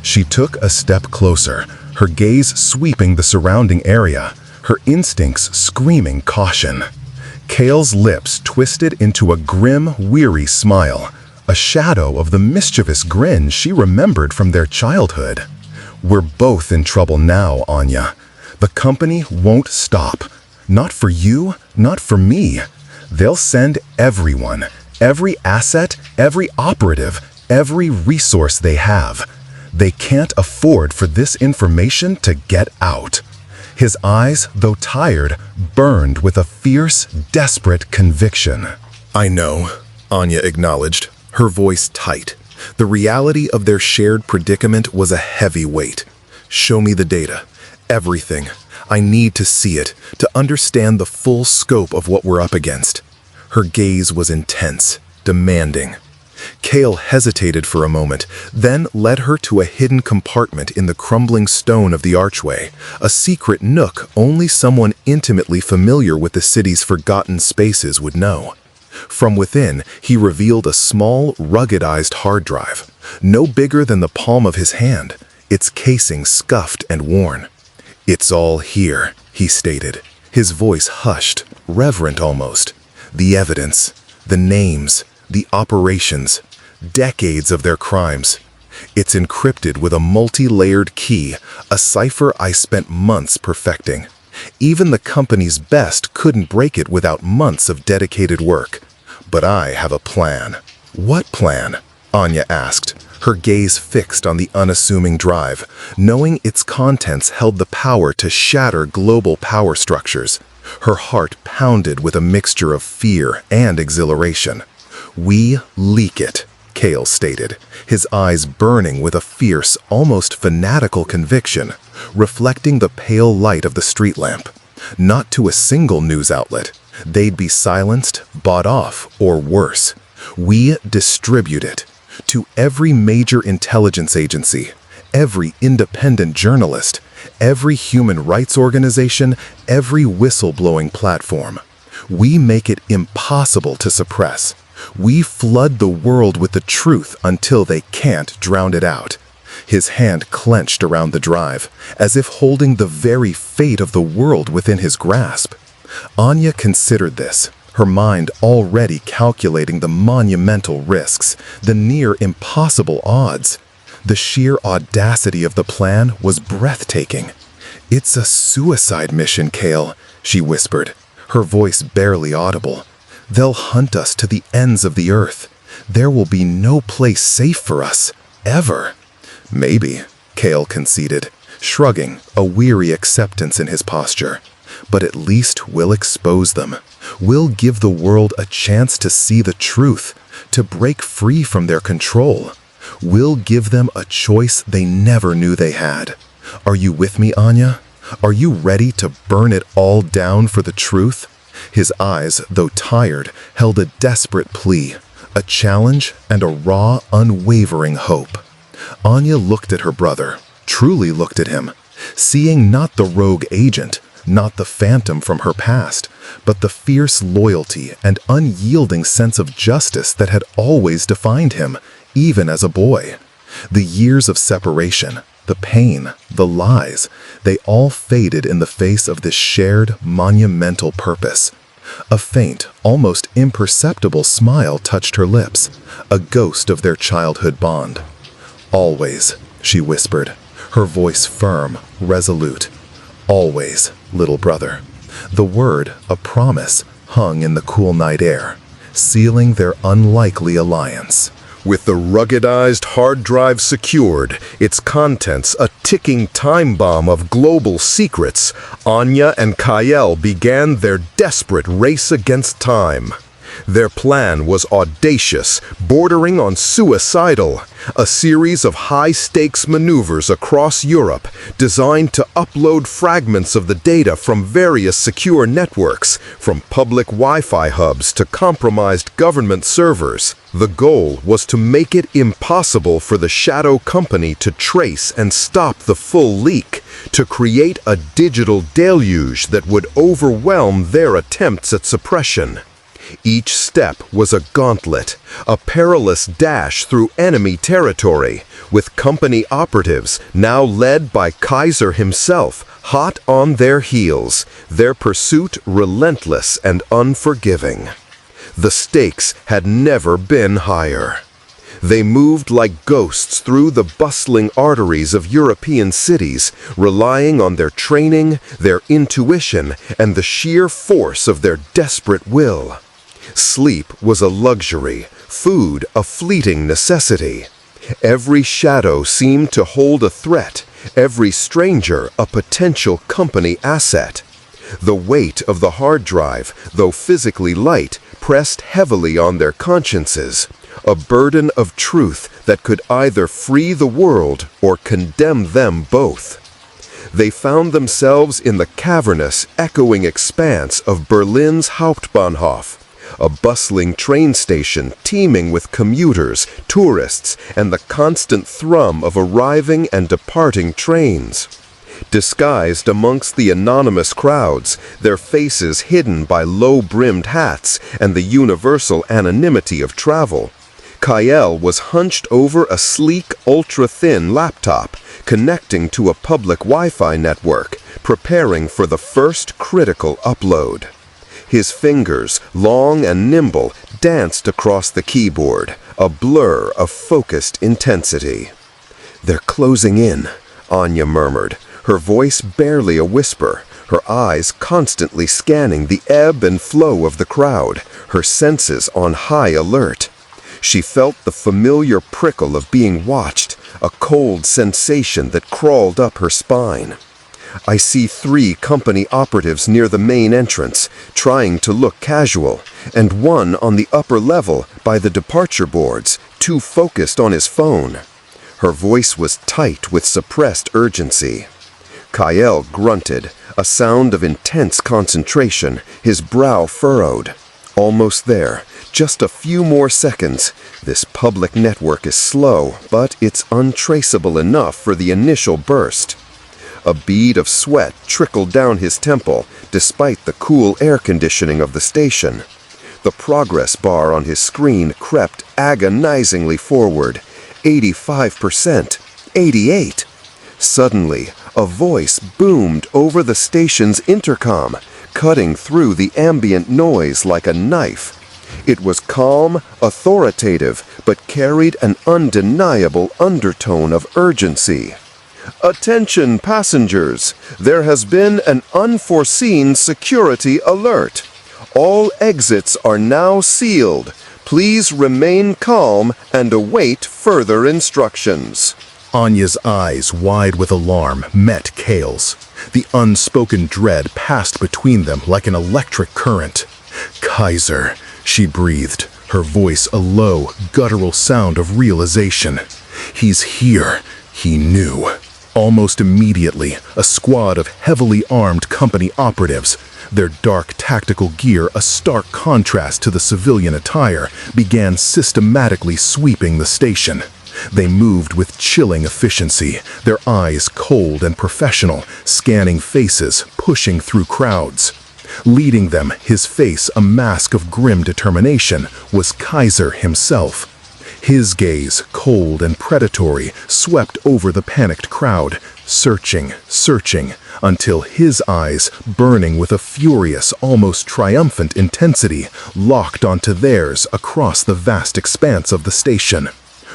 She took a step closer, her gaze sweeping the surrounding area, her instincts screaming caution. Kael's lips twisted into a grim, weary smile, a shadow of the mischievous grin she remembered from their childhood. "We're both in trouble now, Anya. The company won't stop. Not for you, not for me. They'll send everyone, every asset, every operative, every resource they have. They can't afford for this information to get out." His eyes, though tired, burned with a fierce, desperate conviction. "I know," Anya acknowledged, her voice tight. The reality of their shared predicament was a heavy weight. "Show me the data. Everything. I need to see it, to understand the full scope of what we're up against." Her gaze was intense, demanding. Kael hesitated for a moment, then led her to a hidden compartment in the crumbling stone of the archway, a secret nook only someone intimately familiar with the city's forgotten spaces would know. From within, he revealed a small, ruggedized hard drive, no bigger than the palm of his hand, its casing scuffed and worn. "It's all here," he stated, his voice hushed, reverent almost. "The evidence, the names, the operations, decades of their crimes. It's encrypted with a multi-layered key, a cipher I spent months perfecting. Even the company's best couldn't break it without months of dedicated work. But I have a plan." "What plan?" Anya asked, her gaze fixed on the unassuming drive, knowing its contents held the power to shatter global power structures. Her heart pounded with a mixture of fear and exhilaration. "We leak it," Kael stated, his eyes burning with a fierce, almost fanatical conviction, reflecting the pale light of the street lamp. Not to a single news outlet. They'd be silenced, bought off, or worse. We distribute it to every major intelligence agency, every independent journalist, every human rights organization, every whistleblowing platform. We make it impossible to suppress. We flood the world with the truth until they can't drown it out. His hand clenched around the drive, as if holding the very fate of the world within his grasp. Anya considered this, her mind already calculating the monumental risks, the near impossible odds. The sheer audacity of the plan was breathtaking. "It's a suicide mission, Kael," she whispered, her voice barely audible. "They'll hunt us to the ends of the earth. There will be no place safe for us, ever." "Maybe," Kael conceded, shrugging, a weary acceptance in his posture. "But at least we'll expose them. We'll give the world a chance to see the truth, to break free from their control. We'll give them a choice they never knew they had. Are you with me, Anya? Are you ready to burn it all down for the truth?" His eyes, though tired, held a desperate plea, a challenge and a raw, unwavering hope. Anya looked at her brother, truly looked at him, seeing not the rogue agent, not the phantom from her past, but the fierce loyalty and unyielding sense of justice that had always defined him, even as a boy. The years of separation, the pain, the lies, they all faded in the face of this shared, monumental purpose. A faint, almost imperceptible smile touched her lips, a ghost of their childhood bond. "Always," she whispered, her voice firm, resolute. "Always, little brother." The word, a promise, hung in the cool night air, sealing their unlikely alliance. With the ruggedized hard drive secured, its contents a ticking time bomb of global secrets, Anya and Kael began their desperate race against time. Their plan was audacious, bordering on suicidal, a series of high-stakes maneuvers across Europe designed to upload fragments of the data from various secure networks, from public Wi-Fi hubs to compromised government servers. The goal was to make it impossible for the shadow company to trace and stop the full leak, to create a digital deluge that would overwhelm their attempts at suppression. Each step was a gauntlet, a perilous dash through enemy territory, with company operatives now led by Kaiser himself, hot on their heels, their pursuit relentless and unforgiving. The stakes had never been higher. They moved like ghosts through the bustling arteries of European cities, relying on their training, their intuition, and the sheer force of their desperate will. Sleep was a luxury, food a fleeting necessity. Every shadow seemed to hold a threat, every stranger a potential company asset. The weight of the hard drive, though physically light, pressed heavily on their consciences, a burden of truth that could either free the world or condemn them both. They found themselves in the cavernous, echoing expanse of Berlin's Hauptbahnhof, a bustling train station teeming with commuters, tourists, and the constant thrum of arriving and departing trains. Disguised amongst the anonymous crowds, their faces hidden by low-brimmed hats and the universal anonymity of travel, Kael was hunched over a sleek, ultra-thin laptop, connecting to a public Wi-Fi network, preparing for the first critical upload. His fingers, long and nimble, danced across the keyboard, a blur of focused intensity. "They're closing in," Anya murmured, her voice barely a whisper, her eyes constantly scanning the ebb and flow of the crowd, her senses on high alert. She felt the familiar prickle of being watched, a cold sensation that crawled up her spine. "I see 3 company operatives near the main entrance, trying to look casual, and one on the upper level by the departure boards, too focused on his phone." Her voice was tight with suppressed urgency. Kael grunted, a sound of intense concentration, his brow furrowed. "Almost there. Just a few more seconds. This public network is slow, but it's untraceable enough for the initial burst." A bead of sweat trickled down his temple, despite the cool air conditioning of the station. The progress bar on his screen crept agonizingly forward. 85%. 88. Suddenly, a voice boomed over the station's intercom, cutting through the ambient noise like a knife. It was calm, authoritative, but carried an undeniable undertone of urgency. "Attention passengers, there has been an unforeseen security alert. All exits are now sealed. Please remain calm and await further instructions." Anya's eyes, wide with alarm, met Kael's. The unspoken dread passed between them like an electric current. "Kaiser," she breathed, her voice a low, guttural sound of realization. "He's here," he knew. Almost immediately, a squad of heavily armed company operatives, their dark tactical gear a stark contrast to the civilian attire, began systematically sweeping the station. They moved with chilling efficiency, their eyes cold and professional, scanning faces, pushing through crowds. Leading them, his face a mask of grim determination, was Kaiser himself. His gaze, cold and predatory, swept over the panicked crowd, searching, until his eyes, burning with a furious, almost triumphant intensity, locked onto theirs across the vast expanse of the station.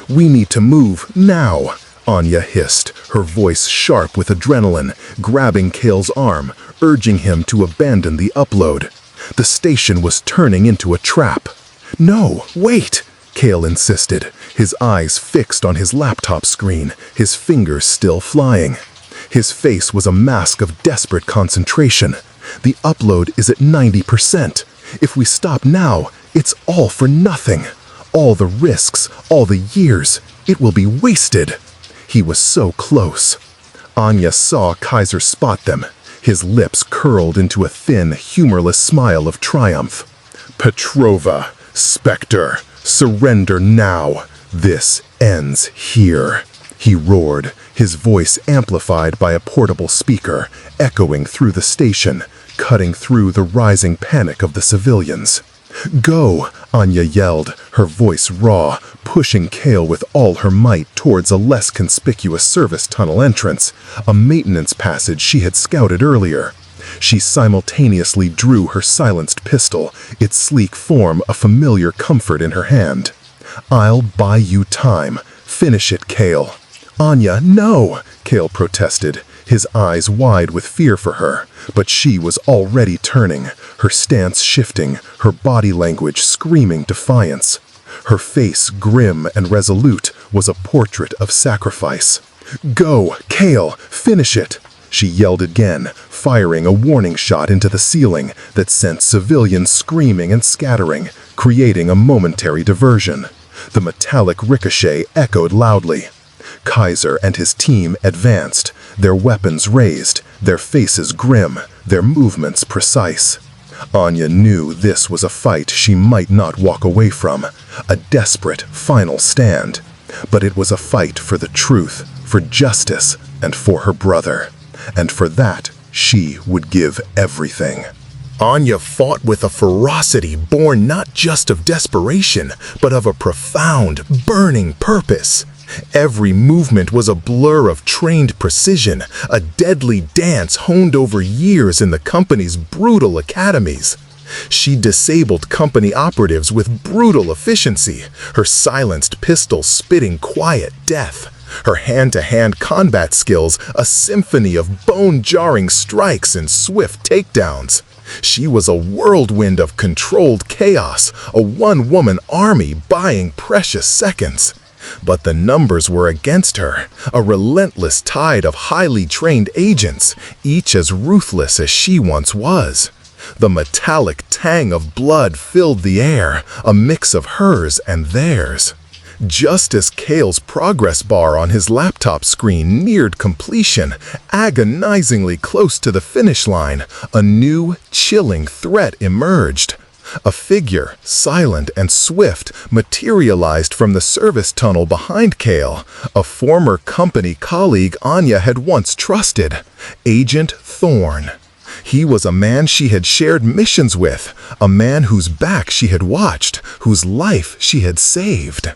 "We need to move, now," Anya hissed, her voice sharp with adrenaline, grabbing Kael's arm, urging him to abandon the upload. The station was turning into a trap. "No, wait!" Kael insisted, his eyes fixed on his laptop screen, his fingers still flying. His face was a mask of desperate concentration. "The upload is at 90%. If we stop now, it's all for nothing. All the risks, all the years, it will be wasted." He was so close. Anya saw Kaiser spot them. His lips curled into a thin, humorless smile of triumph. "Petrova, Specter, surrender now. This ends here," he roared, his voice amplified by a portable speaker, echoing through the station, cutting through the rising panic of the civilians. "Go," Anya yelled, her voice raw, pushing Kael with all her might towards a less conspicuous service tunnel entrance, a maintenance passage she had scouted earlier. She simultaneously drew her silenced pistol, its sleek form a familiar comfort in her hand. "I'll buy you time. Finish it, Kael." "Anya, no!" Kael protested, his eyes wide with fear for her, but she was already turning, her stance shifting, her body language screaming defiance. Her face, grim and resolute, was a portrait of sacrifice. "Go, Kael, finish it!" She yelled again, firing a warning shot into the ceiling that sent civilians screaming and scattering, creating a momentary diversion. The metallic ricochet echoed loudly. Kaiser and his team advanced, their weapons raised, their faces grim, their movements precise. Anya knew this was a fight she might not walk away from, a desperate, final stand. But it was a fight for the truth, for justice, and for her brother. And for that, she would give everything. Anya fought with a ferocity born not just of desperation, but of a profound, burning purpose. Every movement was a blur of trained precision, a deadly dance honed over years in the company's brutal academies. She disabled company operatives with brutal efficiency, her silenced pistol spitting quiet death. Her hand-to-hand combat skills a symphony of bone-jarring strikes and swift takedowns. She was a whirlwind of controlled chaos, a one-woman army buying precious seconds. But the numbers were against her, a relentless tide of highly trained agents, each as ruthless as she once was. The metallic tang of blood filled the air, a mix of hers and theirs. Just as Kael's progress bar on his laptop screen neared completion, agonizingly close to the finish line, a new, chilling threat emerged. A figure, silent and swift, materialized from the service tunnel behind Kael, a former company colleague Anya had once trusted, Agent Thorn. He was a man she had shared missions with, a man whose back she had watched, whose life she had saved.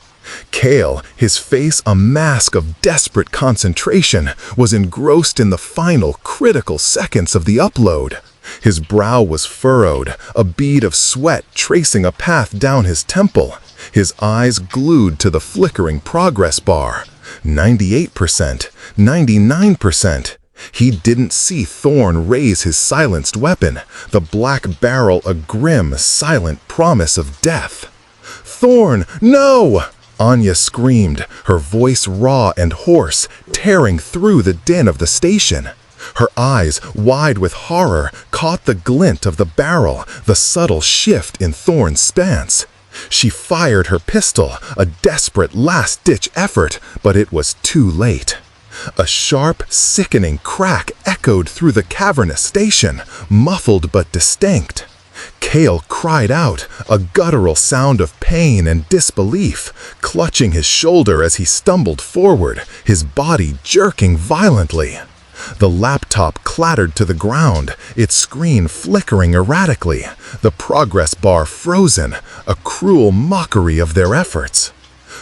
Kael, his face a mask of desperate concentration, was engrossed in the final critical seconds of the upload. His brow was furrowed, a bead of sweat tracing a path down his temple, his eyes glued to the flickering progress bar. 98%, 99%. He didn't see Thorn raise his silenced weapon, the black barrel a grim, silent promise of death. "Thorn, no!" Anya screamed, her voice raw and hoarse, tearing through the din of the station. Her eyes, wide with horror, caught the glint of the barrel, the subtle shift in Thorn's stance. She fired her pistol, a desperate last-ditch effort, but it was too late. A sharp, sickening crack echoed through the cavernous station, muffled but distinct. Kael cried out, a guttural sound of pain and disbelief, clutching his shoulder as he stumbled forward, his body jerking violently. The laptop clattered to the ground, its screen flickering erratically, the progress bar frozen, a cruel mockery of their efforts.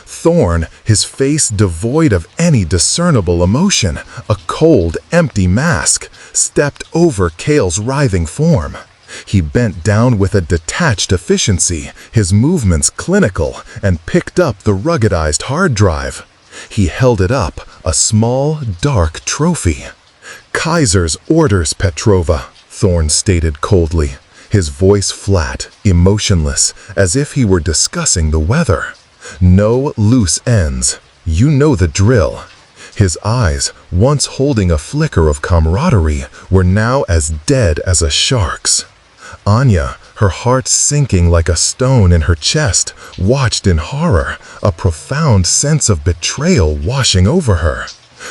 Thorn, his face devoid of any discernible emotion, a cold, empty mask, stepped over Kael's writhing form. He bent down with a detached efficiency, his movements clinical, and picked up the ruggedized hard drive. He held it up, a small, dark trophy. "Kaiser's orders, Petrova," Thorn stated coldly, his voice flat, emotionless, as if he were discussing the weather. "No loose ends. You know the drill." His eyes, once holding a flicker of camaraderie, were now as dead as a shark's. Anya, her heart sinking like a stone in her chest, watched in horror, a profound sense of betrayal washing over her.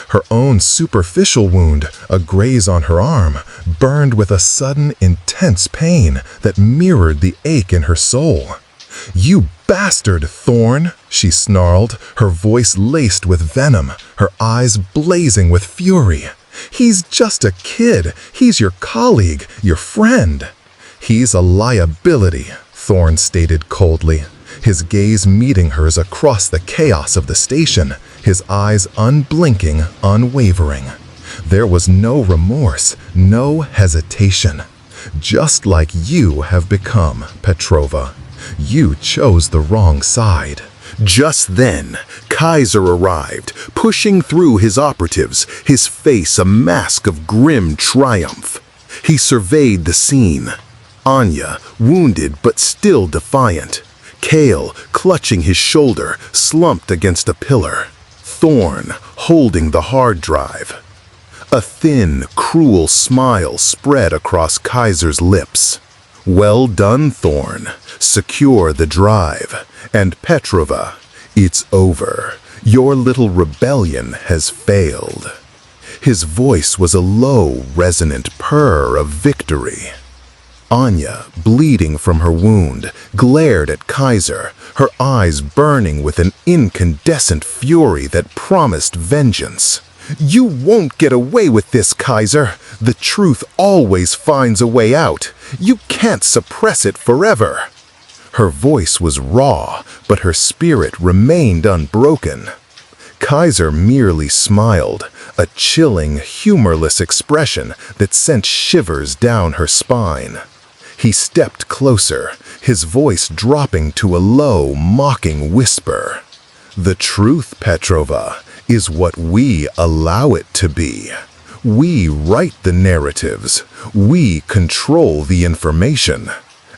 Her own superficial wound, a graze on her arm, burned with a sudden, intense pain that mirrored the ache in her soul. "You bastard, Thorn!" she snarled, her voice laced with venom, her eyes blazing with fury. "He's just a kid. He's your colleague, your friend." "He's a liability," Thorn stated coldly, his gaze meeting hers across the chaos of the station, his eyes unblinking, unwavering. There was no remorse, no hesitation. "Just like you have become, Petrova. You chose the wrong side." Just then, Kaiser arrived, pushing through his operatives, his face a mask of grim triumph. He surveyed the scene. Anya, wounded but still defiant. Kael, clutching his shoulder, slumped against a pillar. Thorn, holding the hard drive. A thin, cruel smile spread across Kaiser's lips. "Well done, Thorn. Secure the drive. And Petrova, it's over. Your little rebellion has failed." His voice was a low, resonant purr of victory. Anya, bleeding from her wound, glared at Kaiser, her eyes burning with an incandescent fury that promised vengeance. "You won't get away with this, Kaiser. The truth always finds a way out. You can't suppress it forever." Her voice was raw, but her spirit remained unbroken. Kaiser merely smiled, a chilling, humorless expression that sent shivers down her spine. He stepped closer, his voice dropping to a low, mocking whisper. "The truth, Petrova, is what we allow it to be. We write the narratives. We control the information.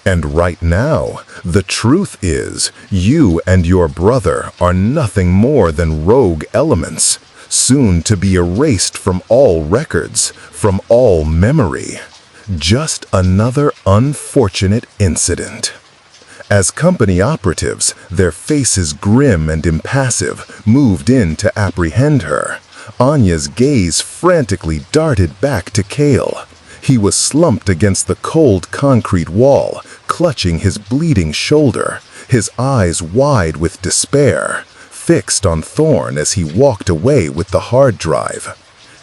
And right now, the truth is, you and your brother are nothing more than rogue elements, soon to be erased from all records, from all memory. Just another unfortunate incident." As company operatives, their faces grim and impassive, moved in to apprehend her, Anya's gaze frantically darted back to Kael. He was slumped against the cold concrete wall, clutching his bleeding shoulder, his eyes wide with despair, fixed on Thorn as he walked away with the hard drive.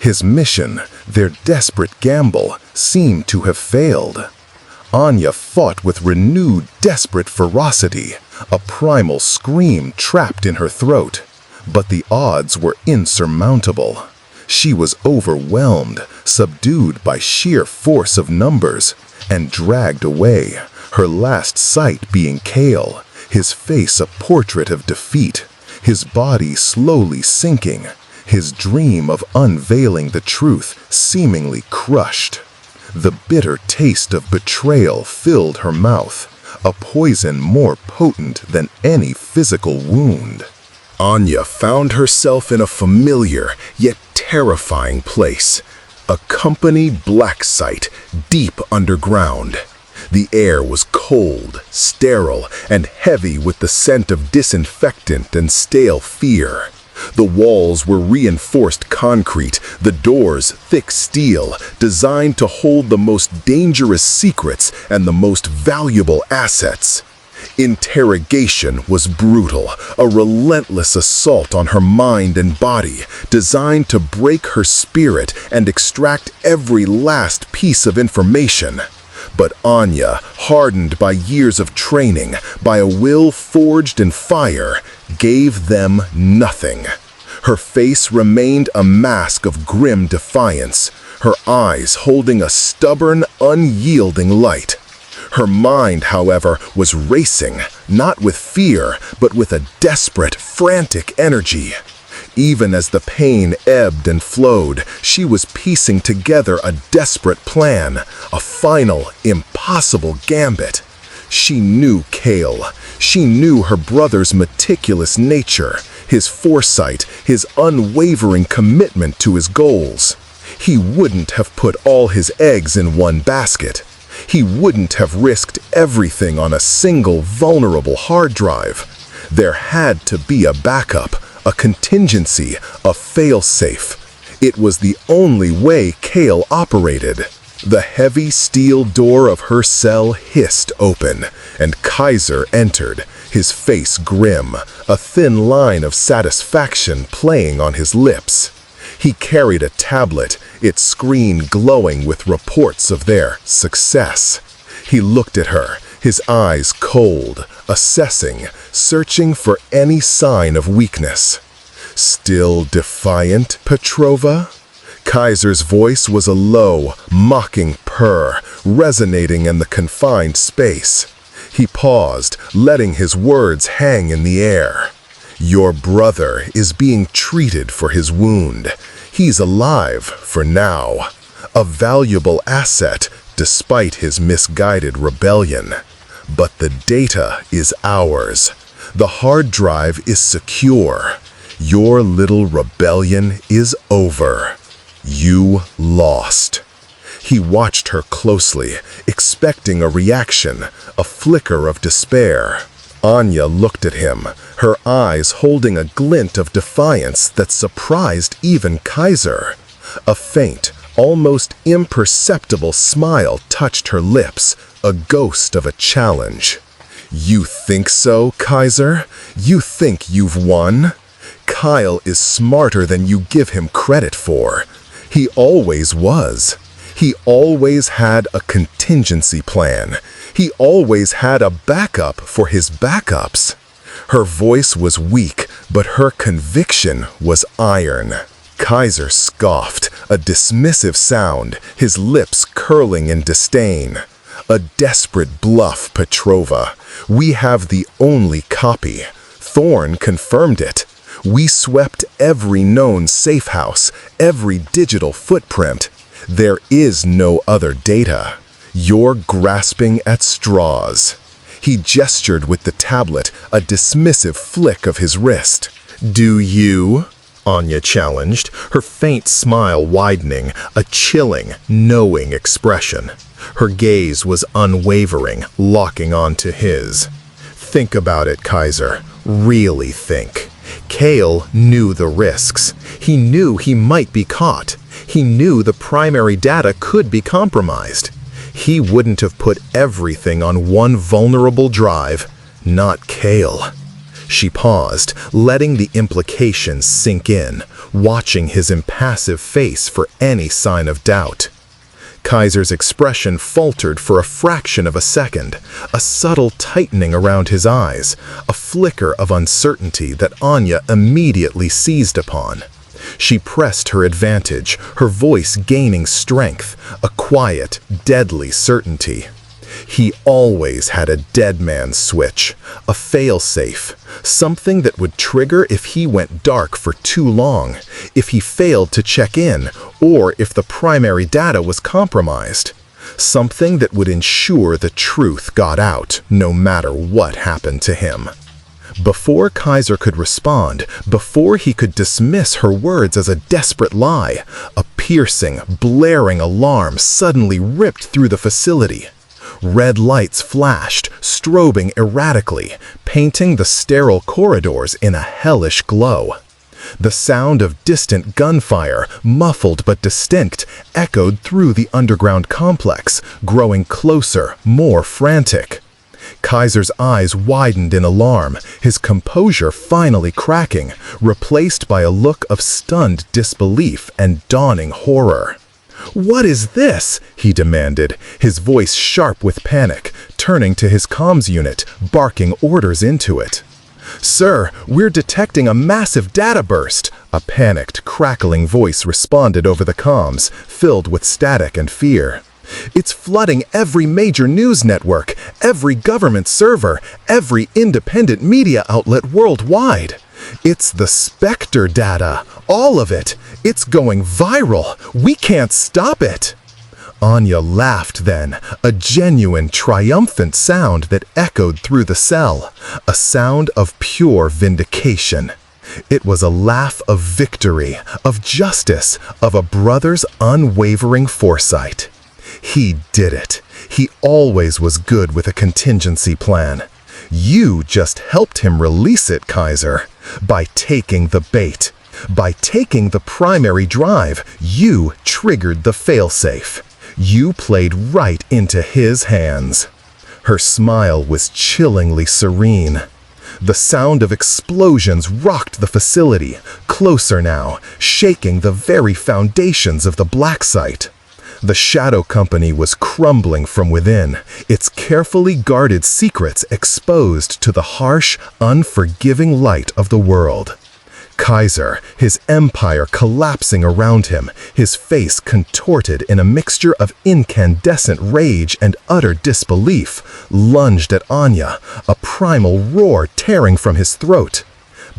His mission, their desperate gamble, seemed to have failed. Anya fought with renewed, desperate ferocity, a primal scream trapped in her throat. But the odds were insurmountable. She was overwhelmed, subdued by sheer force of numbers, and dragged away, her last sight being Kael, his face a portrait of defeat, his body slowly sinking, his dream of unveiling the truth seemingly crushed. The bitter taste of betrayal filled her mouth, a poison more potent than any physical wound. Anya found herself in a familiar yet terrifying place, a company black site deep underground. The air was cold, sterile, and heavy with the scent of disinfectant and stale fear. The walls were reinforced concrete, the doors thick steel, designed to hold the most dangerous secrets and the most valuable assets. Interrogation was brutal, a relentless assault on her mind and body, designed to break her spirit and extract every last piece of information. But Anya, hardened by years of training, by a will forged in fire, gave them nothing. Her face remained a mask of grim defiance, her eyes holding a stubborn, unyielding light. Her mind, however, was racing, not with fear, but with a desperate, frantic energy. Even as the pain ebbed and flowed, she was piecing together a desperate plan, a final, impossible gambit. She knew Kael. She knew her brother's meticulous nature, his foresight, his unwavering commitment to his goals. He wouldn't have put all his eggs in one basket. He wouldn't have risked everything on a single vulnerable hard drive. There had to be a backup, a contingency, a fail-safe. It was the only way Kael operated. The heavy steel door of her cell hissed open, and Kaiser entered, his face grim, a thin line of satisfaction playing on his lips. He carried a tablet, its screen glowing with reports of their success. He looked at her, his eyes cold, assessing, searching for any sign of weakness. "Still defiant, Petrova?" Kaiser's voice was a low, mocking purr, resonating in the confined space. He paused, letting his words hang in the air. "Your brother is being treated for his wound. He's alive for now. A valuable asset, despite his misguided rebellion. But the data is ours. The hard drive is secure. Your little rebellion is over. You lost." He watched her closely, expecting a reaction, a flicker of despair. Anya looked at him, her eyes holding a glint of defiance that surprised even Kaiser. A faint, almost imperceptible smile touched her lips, a ghost of a challenge. "You think so, Kaiser? You think you've won? Kael is smarter than you give him credit for. He always was. He always had a contingency plan. He always had a backup for his backups." Her voice was weak, but her conviction was iron. Kaiser scoffed, a dismissive sound, his lips curling in disdain. "A desperate bluff, Petrova. We have the only copy. Thorn confirmed it. We swept every known safe house, every digital footprint. There is no other data. You're grasping at straws." He gestured with the tablet, a dismissive flick of his wrist. "Do you?" Anya challenged, her faint smile widening, a chilling, knowing expression. Her gaze was unwavering, locking onto his. "Think about it, Kaiser. Really think." Kael knew the risks. He knew he might be caught. He knew the primary data could be compromised. He wouldn't have put everything on one vulnerable drive, not Kael. She paused, letting the implications sink in, watching his impassive face for any sign of doubt. Kaiser's expression faltered for a fraction of a second, a subtle tightening around his eyes, a flicker of uncertainty that Anya immediately seized upon. She pressed her advantage, her voice gaining strength, a quiet, deadly certainty. He always had a dead man's switch, a fail-safe, something that would trigger if he went dark for too long, if he failed to check in, or if the primary data was compromised. Something that would ensure the truth got out, no matter what happened to him. Before Kaiser could respond, before he could dismiss her words as a desperate lie, a piercing, blaring alarm suddenly ripped through the facility. Red lights flashed, strobing erratically, painting the sterile corridors in a hellish glow. The sound of distant gunfire, muffled but distinct, echoed through the underground complex, growing closer, more frantic. Kaiser's eyes widened in alarm, his composure finally cracking, replaced by a look of stunned disbelief and dawning horror. "What is this?" he demanded, his voice sharp with panic, turning to his comms unit, barking orders into it. "Sir, we're detecting a massive data burst," a panicked, crackling voice responded over the comms, filled with static and fear. "It's flooding every major news network, every government server, every independent media outlet worldwide. It's the Specter data, all of it. It's going viral. We can't stop it." Anya laughed then, a genuine, triumphant sound that echoed through the cell, a sound of pure vindication. It was a laugh of victory, of justice, of a brother's unwavering foresight. He did it. He always was good with a contingency plan. You just helped him release it, Kaiser. By taking the bait. By taking the primary drive, you triggered the failsafe. You played right into his hands. Her smile was chillingly serene. The sound of explosions rocked the facility, closer now, shaking the very foundations of the black site. The Shadow Company was crumbling from within, its carefully guarded secrets exposed to the harsh, unforgiving light of the world. Kaiser, his empire collapsing around him, his face contorted in a mixture of incandescent rage and utter disbelief, lunged at Anya, a primal roar tearing from his throat.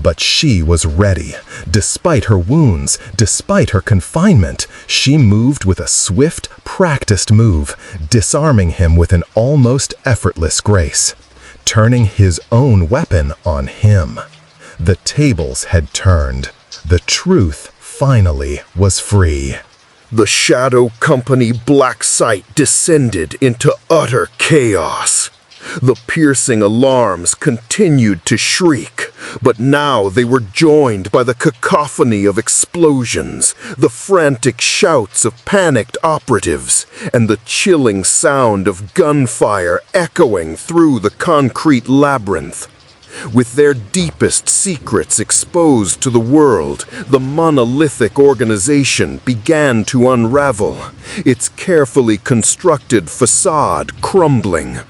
But she was ready. Despite her wounds, despite her confinement, she moved with a swift, practiced move, disarming him with an almost effortless grace, turning his own weapon on him. The tables had turned. The truth, finally, was free. The Shadow Company black site descended into utter chaos. The piercing alarms continued to shriek, but now they were joined by the cacophony of explosions, the frantic shouts of panicked operatives, and the chilling sound of gunfire echoing through the concrete labyrinth. With their deepest secrets exposed to the world, the monolithic organization began to unravel, its carefully constructed facade crumbling.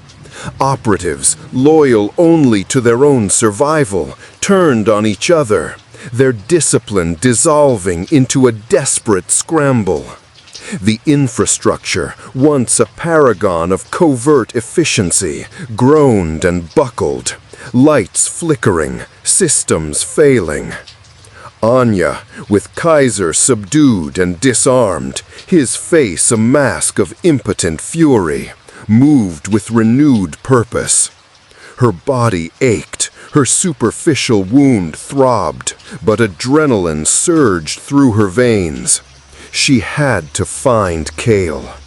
Operatives, loyal only to their own survival, turned on each other, their discipline dissolving into a desperate scramble. The infrastructure, once a paragon of covert efficiency, groaned and buckled, lights flickering, systems failing. Anya, with Kaiser subdued and disarmed, his face a mask of impotent fury, moved with renewed purpose. Her body ached, her superficial wound throbbed, but adrenaline surged through her veins. She had to find Kael.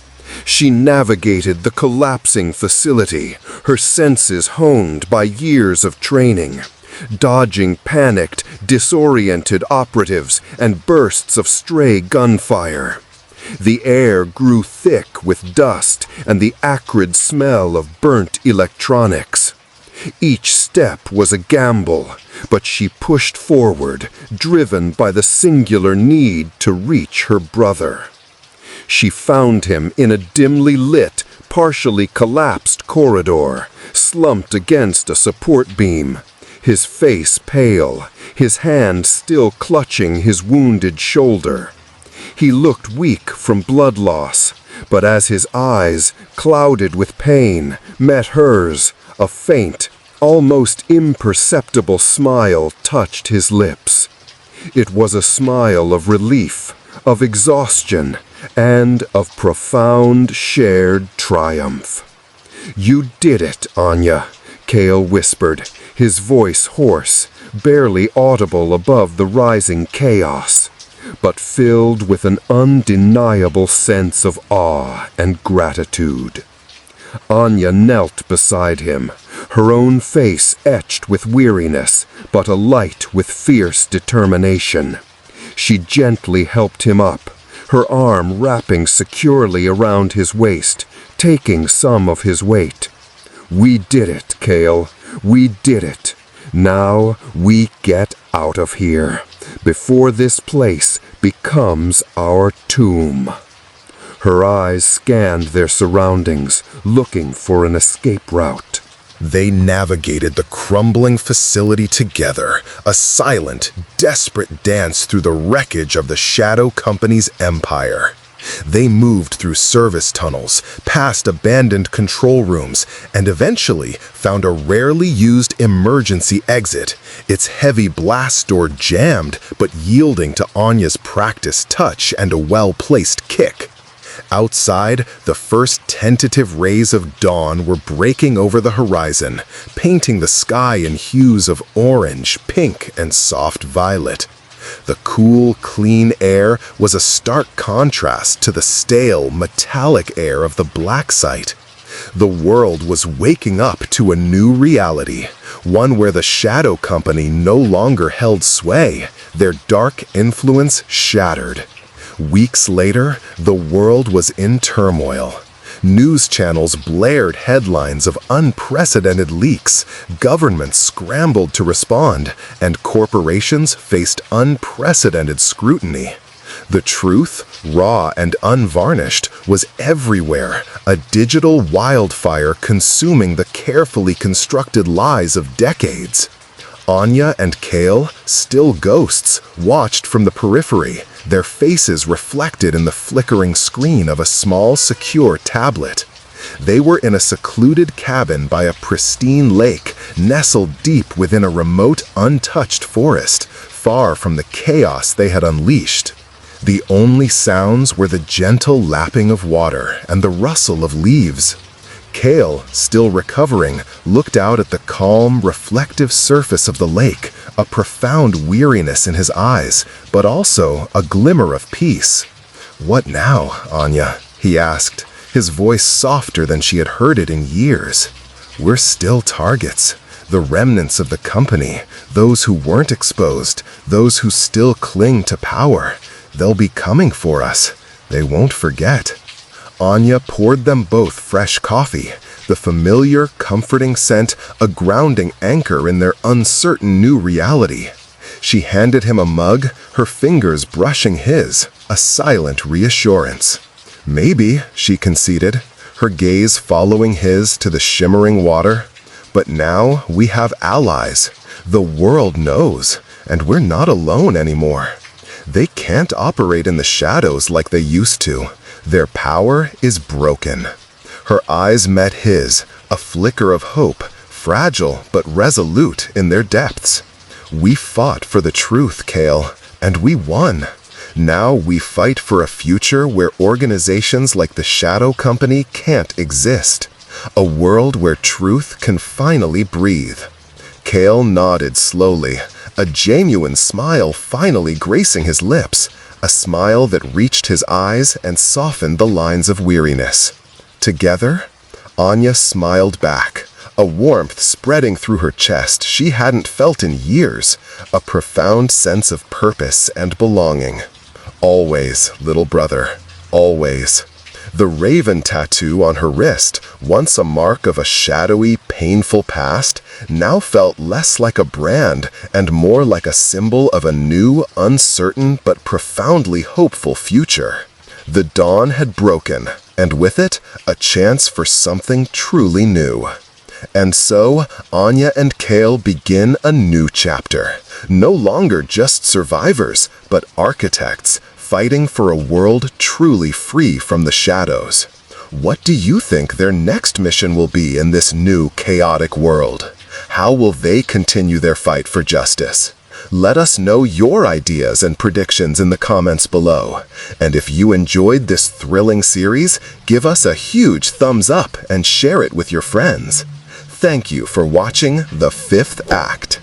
She navigated the collapsing facility, her senses honed by years of training, dodging panicked, disoriented operatives and bursts of stray gunfire. The air grew thick with dust and the acrid smell of burnt electronics. Each step was a gamble, but she pushed forward, driven by the singular need to reach her brother. She found him in a dimly lit, partially collapsed corridor, slumped against a support beam, his face pale, his hand still clutching his wounded shoulder. He looked weak from blood loss, but as his eyes, clouded with pain, met hers, a faint, almost imperceptible smile touched his lips. It was a smile of relief, of exhaustion, and of profound shared triumph. "You did it, Anya," Kael whispered, his voice hoarse, barely audible above the rising chaos, but filled with an undeniable sense of awe and gratitude. Anya knelt beside him, her own face etched with weariness, but alight with fierce determination. She gently helped him up, her arm wrapping securely around his waist, taking some of his weight. "We did it, Kael. We did it. Now we get out of here, before this place becomes our tomb." Her eyes scanned their surroundings, looking for an escape route. They navigated the crumbling facility together, a silent, desperate dance through the wreckage of the Shadow Company's empire. They moved through service tunnels, past abandoned control rooms, and eventually found a rarely used emergency exit, its heavy blast door jammed but yielding to Anya's practiced touch and a well-placed kick. Outside, the first tentative rays of dawn were breaking over the horizon, painting the sky in hues of orange, pink, and soft violet. The cool, clean air was a stark contrast to the stale, metallic air of the black site. The world was waking up to a new reality, one where the Shadow Company no longer held sway, their dark influence shattered. Weeks later, the world was in turmoil. News channels blared headlines of unprecedented leaks, governments scrambled to respond, and corporations faced unprecedented scrutiny. The truth, raw and unvarnished, was everywhere, a digital wildfire consuming the carefully constructed lies of decades. Anya and Kael, still ghosts, watched from the periphery, their faces reflected in the flickering screen of a small, secure tablet. They were in a secluded cabin by a pristine lake, nestled deep within a remote, untouched forest, far from the chaos they had unleashed. The only sounds were the gentle lapping of water and the rustle of leaves. Kael, still recovering, looked out at the calm, reflective surface of the lake, a profound weariness in his eyes, but also a glimmer of peace. "What now, Anya?" he asked, his voice softer than she had heard it in years. "We're still targets, the remnants of the company, those who weren't exposed, those who still cling to power. They'll be coming for us. They won't forget." Anya poured them both fresh coffee, the familiar, comforting scent a grounding anchor in their uncertain new reality. She handed him a mug, her fingers brushing his, a silent reassurance. "Maybe," she conceded, her gaze following his to the shimmering water. "But now we have allies. The world knows, and we're not alone anymore. They can't operate in the shadows like they used to. Their power is broken." Her eyes met his, a flicker of hope, fragile but resolute in their depths. "We fought for the truth, Kael, and we won. Now we fight for a future where organizations like the Shadow Company can't exist. A world where truth can finally breathe." Kael nodded slowly, a genuine smile finally gracing his lips, a smile that reached his eyes and softened the lines of weariness. Together, Anya smiled back, a warmth spreading through her chest she hadn't felt in years, a profound sense of purpose and belonging. "Always, little brother," always. The raven tattoo on her wrist, once a mark of a shadowy, painful past, now felt less like a brand and more like a symbol of a new, uncertain, but profoundly hopeful future. The dawn had broken, and with it, a chance for something truly new. And so, Anya and Kael begin a new chapter. No longer just survivors, but architects, fighting for a world truly free from the shadows. What do you think their next mission will be in this new, chaotic world? How will they continue their fight for justice? Let us know your ideas and predictions in the comments below. And if you enjoyed this thrilling series, give us a huge thumbs up and share it with your friends. Thank you for watching The Fifth Act.